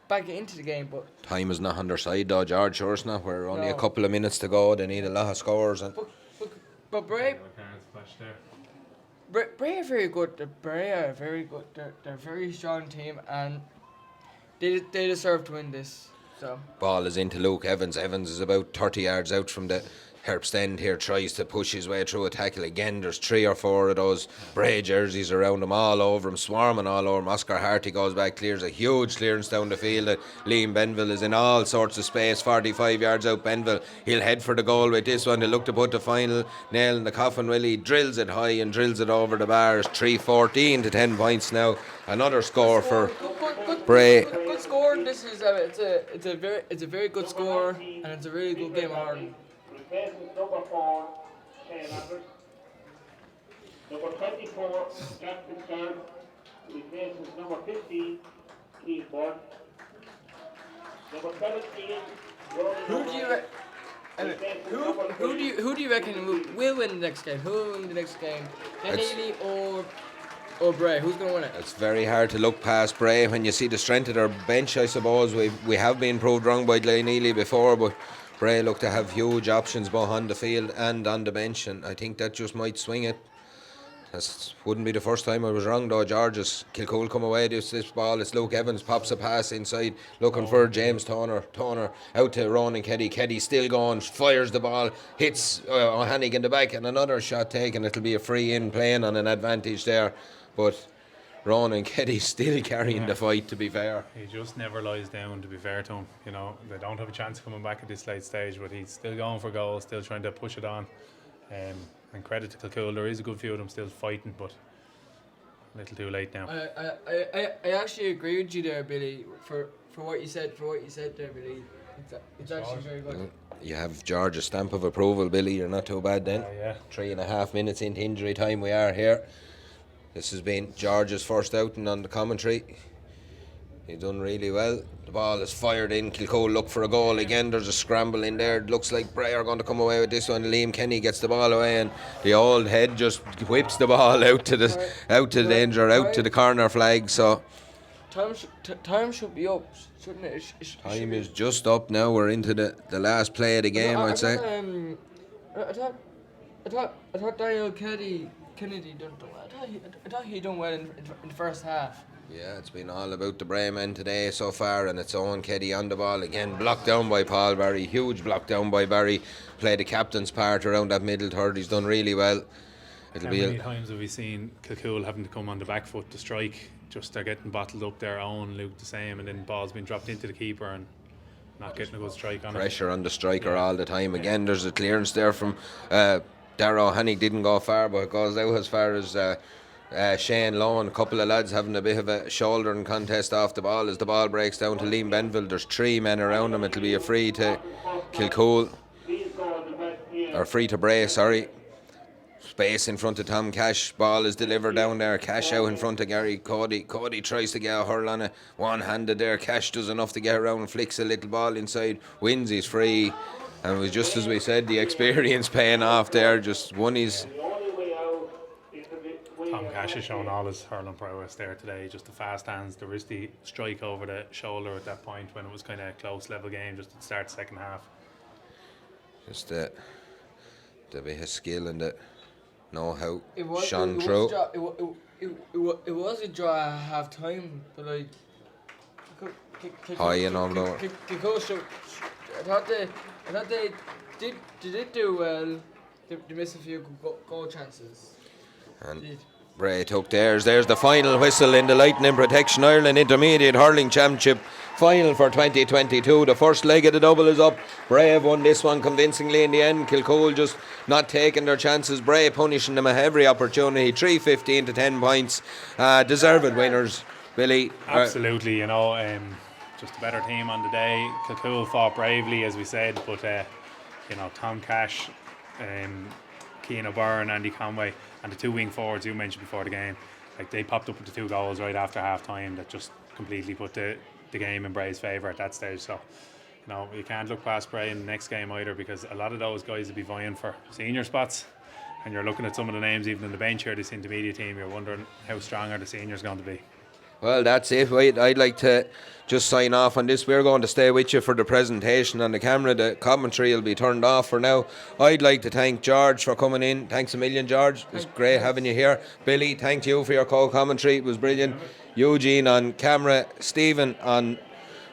back into the game. But Time is not on their side though, George. Sure, it's not. We're only a couple of minutes to go. They need a lot of scores. And but Bray are very good. Bray are very good. They're a very strong team, and they deserve to win this. So ball is into Luke Evans. Evans is about 30 yards out from the Herp's end here, tries to push his way through a tackle again. There's 3 or 4 of those Bray jerseys around him, all over him, swarming all over him. Oscar Harty goes back, clears a huge clearance down the field. Liam Benville is in all sorts of space, 45 yards out. Benville, he'll head for the goal with this one. He'll look to put the final nail in the coffin, will he? Drills it high and drills it over the bars. 3-14 to 10 points now. Another score for Bray. Good score. This is it's a very good score, and it's a really good game of Hurling. Replaces number 4, Ciaran. Number 24, Jack Fitzgerald. Replaces number 15, Keith Byrne. Number 17, Who do you reckon will win the next game? Who will win the next game? Neely or Bray? Who's going to win it? It's very hard to look past Bray when you see the strength of their bench. I suppose we have been proved wrong by Neely before, but Bray look to have huge options both on the field and on the bench, and I think that just might swing it. That wouldn't be the first time I was wrong though, George. As Kilcoole come away this ball, it's Luke Evans pops a pass inside, looking for James Toner out to Ronan Keddy. Keddy still going, fires the ball, hits O'Hannig in the back, and another shot taken. It'll be a free in, playing on an advantage there, but Ronan Keddy still carrying the fight, to be fair. He just never lies down, to be fair to him. You know, they don't have a chance of coming back at this late stage, but he's still going for goals, still trying to push it on. And credit to Kilcoole, there is a good few of them still fighting, but a little too late now. I actually agree with you there, Billy, for what you said there, Billy. It's actually very good. You have George's stamp of approval, Billy. You're not too bad then. Yeah. 3.5 minutes into injury time we are here. This has been George's first outing on the commentary. He's done really well. The ball is fired in. Kilcoole look for a goal again. There's a scramble in there. It looks like Bray are going to come away with this one. Liam Kenny gets the ball away, and the old head just whips the ball out to the danger, out to the corner flag. So time should be up, shouldn't it? Time is just up now. We're into the last play of the game, I'd say. I thought Daniel Kennedy done well. I thought he done well in the first half. Yeah, it's been all about the Bray men today so far, and it's Owen Keddy on the ball again, blocked down by Paul Barry. Huge block down by Barry. Played the captain's part around that middle third. He's done really well. How many times have we seen Kilcoole having to come on the back foot to strike? Just they're getting bottled up their own, Luke the same, and then ball's been dropped into the keeper and not getting a good strike on it. Pressure on the striker all the time. Again, there's a clearance there from Darragh O'Hannig. Didn't go far, but it goes out as far as Shane Lohan. A couple of lads having a bit of a shouldering contest off the ball as the ball breaks down to Liam Benville. There's 3 men around him. It'll be a free to Kilcoole, or free to Bray, sorry. Space in front of Tom Cash. Ball is delivered down there. Cash out in front of Gary Cody. Cody tries to get a hurl on it. One-handed there. Cash does enough to get around, flicks a little ball inside. Wins, he's free. And it was just as we said, the experience paying off there. Just won his... Tom Cash has shown all his hurling prowess there today. Just the fast hands, the wristy strike over the shoulder at that point when it was kind of a close level game just at the start of the second half. Just the bit of skill and the know-how shone through. It was a draw at half time, but like high and all though. I thought they did do well. They missed a few goal chances. And Bray took theirs. There's the final whistle in the Lightning Protection Ireland Intermediate Hurling Championship final for 2022. The first leg of the double is up. Bray have won this one convincingly in the end. Kilcoole just not taking their chances. Bray punishing them at every opportunity. 3-15 to 10 points. Deserved winners, Billy. Absolutely, just a better team on the day. Kilcoole fought bravely, as we said, but Tom Cash, Ciaran O'Byrne, Andy Conway, and the two wing forwards you mentioned before the game, like they popped up with the 2 goals right after half time that just completely put the game in Bray's favour at that stage. So you can't look past Bray in the next game either, because a lot of those guys will be vying for senior spots, and you're looking at some of the names even in the bench here, this intermediate team, you're wondering how strong are the seniors going to be. Well, that's it. I'd like to just sign off on this. We're going to stay with you for the presentation on the camera. The commentary will be turned off for now. I'd like to thank George for coming in. Thanks a million, George. It's great having you here. Billy, thank you for your co-commentary. It was brilliant. Eugene on camera, Stephen on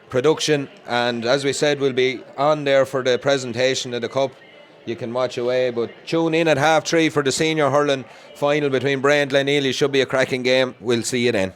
production, and as we said, we'll be on there for the presentation of the Cup. You can watch away, but tune in at 3:30 for the senior hurling final between Bray and Glenealy. Should be a cracking game. We'll see you then.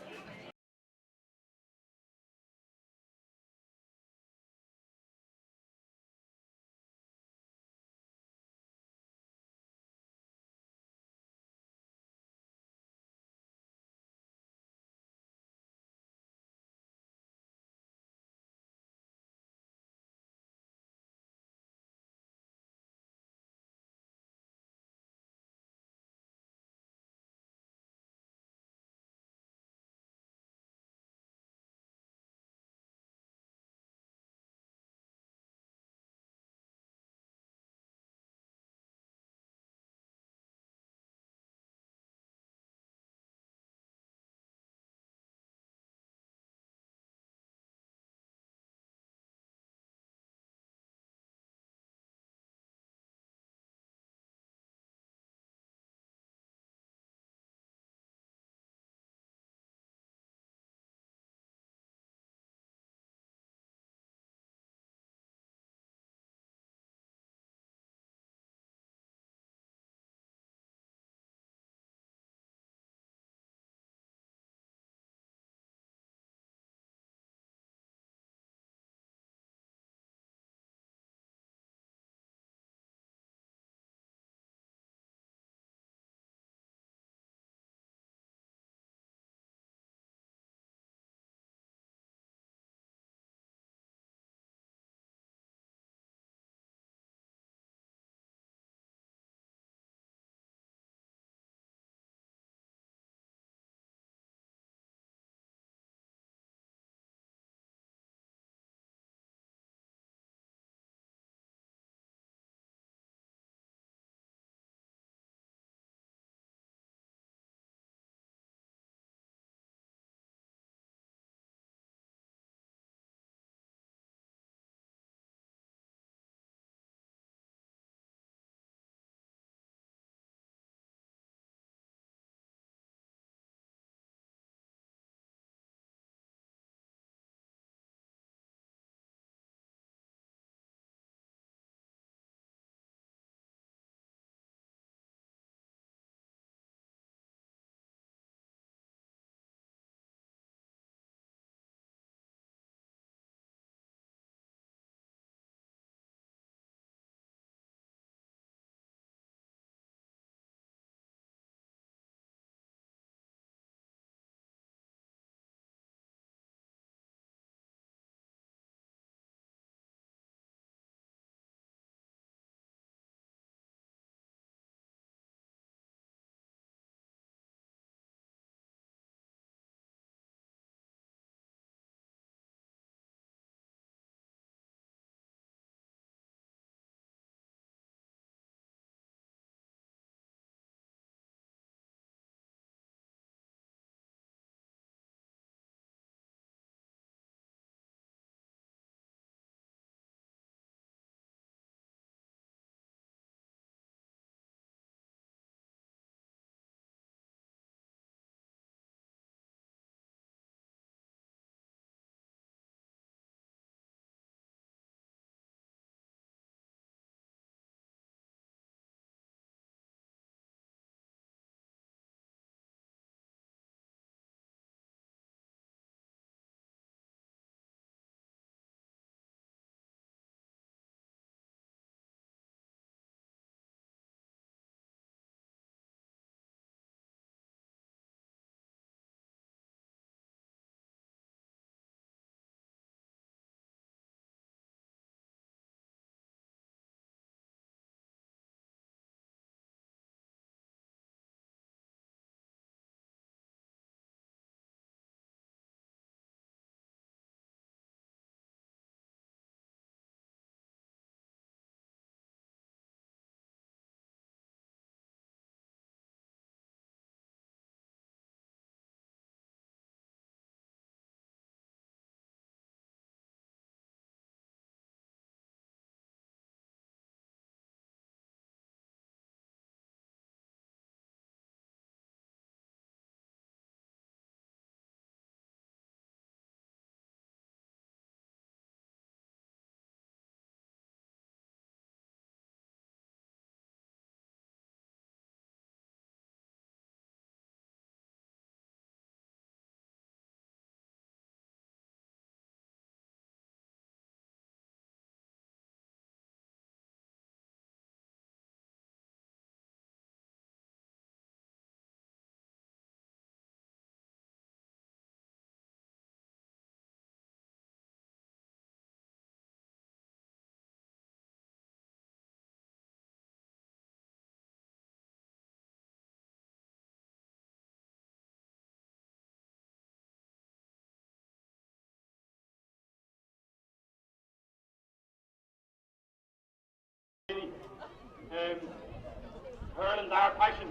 Hurling's our passion,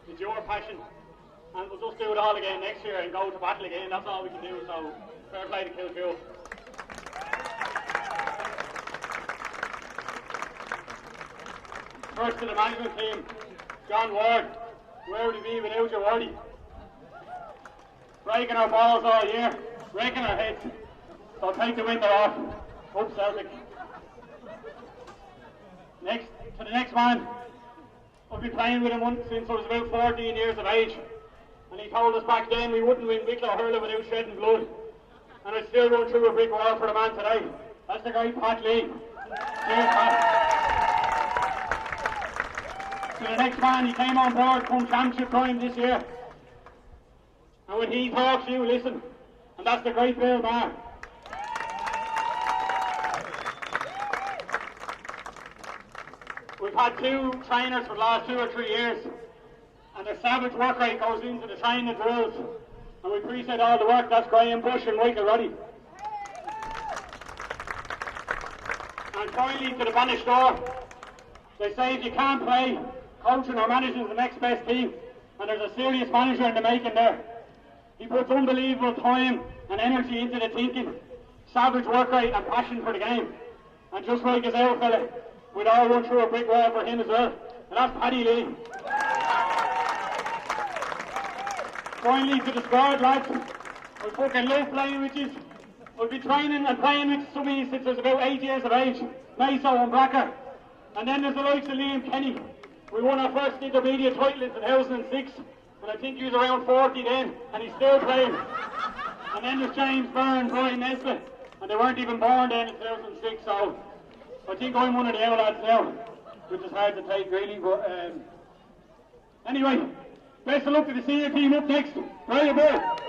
it's your passion, and we'll just do it all again next year and go to battle again. That's all we can do. So fair play to Kilcoole. First to the management team, John Ward. Where would he be without your Wardy? Breaking our balls all year, breaking our heads. So take the winter off. Hope Celtic. Next to the next man. I've been playing with him since I was about 14 years of age. And he told us back then we wouldn't win Wicklow Hurling without shedding blood. And I still run through a brick wall for the man today. That's the guy Pat Lee. Cheers, Pat. To the next man, he came on board come championship time this year. And when he talks, you listen. And that's the great Bill Maher. We've had two trainers for the last 2 or 3 years, and the savage work rate goes into the training drills, and we appreciate all the work. That's Graham Bush and Michael Ruddy. And finally to the banished door, they say if you can't play, coaching or managing is the next best team, and there's a serious manager in the making there. He puts unbelievable time and energy into the thinking, savage work rate and passion for the game, and just like his old fella, we'd all run through a brick wall for him as well. And that's Paddy Lee. Finally to the squad, lads. I fucking love playing with you. I've been training and playing with some of you since I was about 8 years of age. Maso and Bracker. And then there's the likes of Liam Kenny. We won our first intermediate title in 2006. And I think he was around 40 then. And he's still playing. And then there's James Byrne, Brian Nesbitt. And they weren't even born then in 2006. So I think I'm one of the young lads now, which is hard to take really, but anyway, best of luck to the senior team up next. Bray Emmets.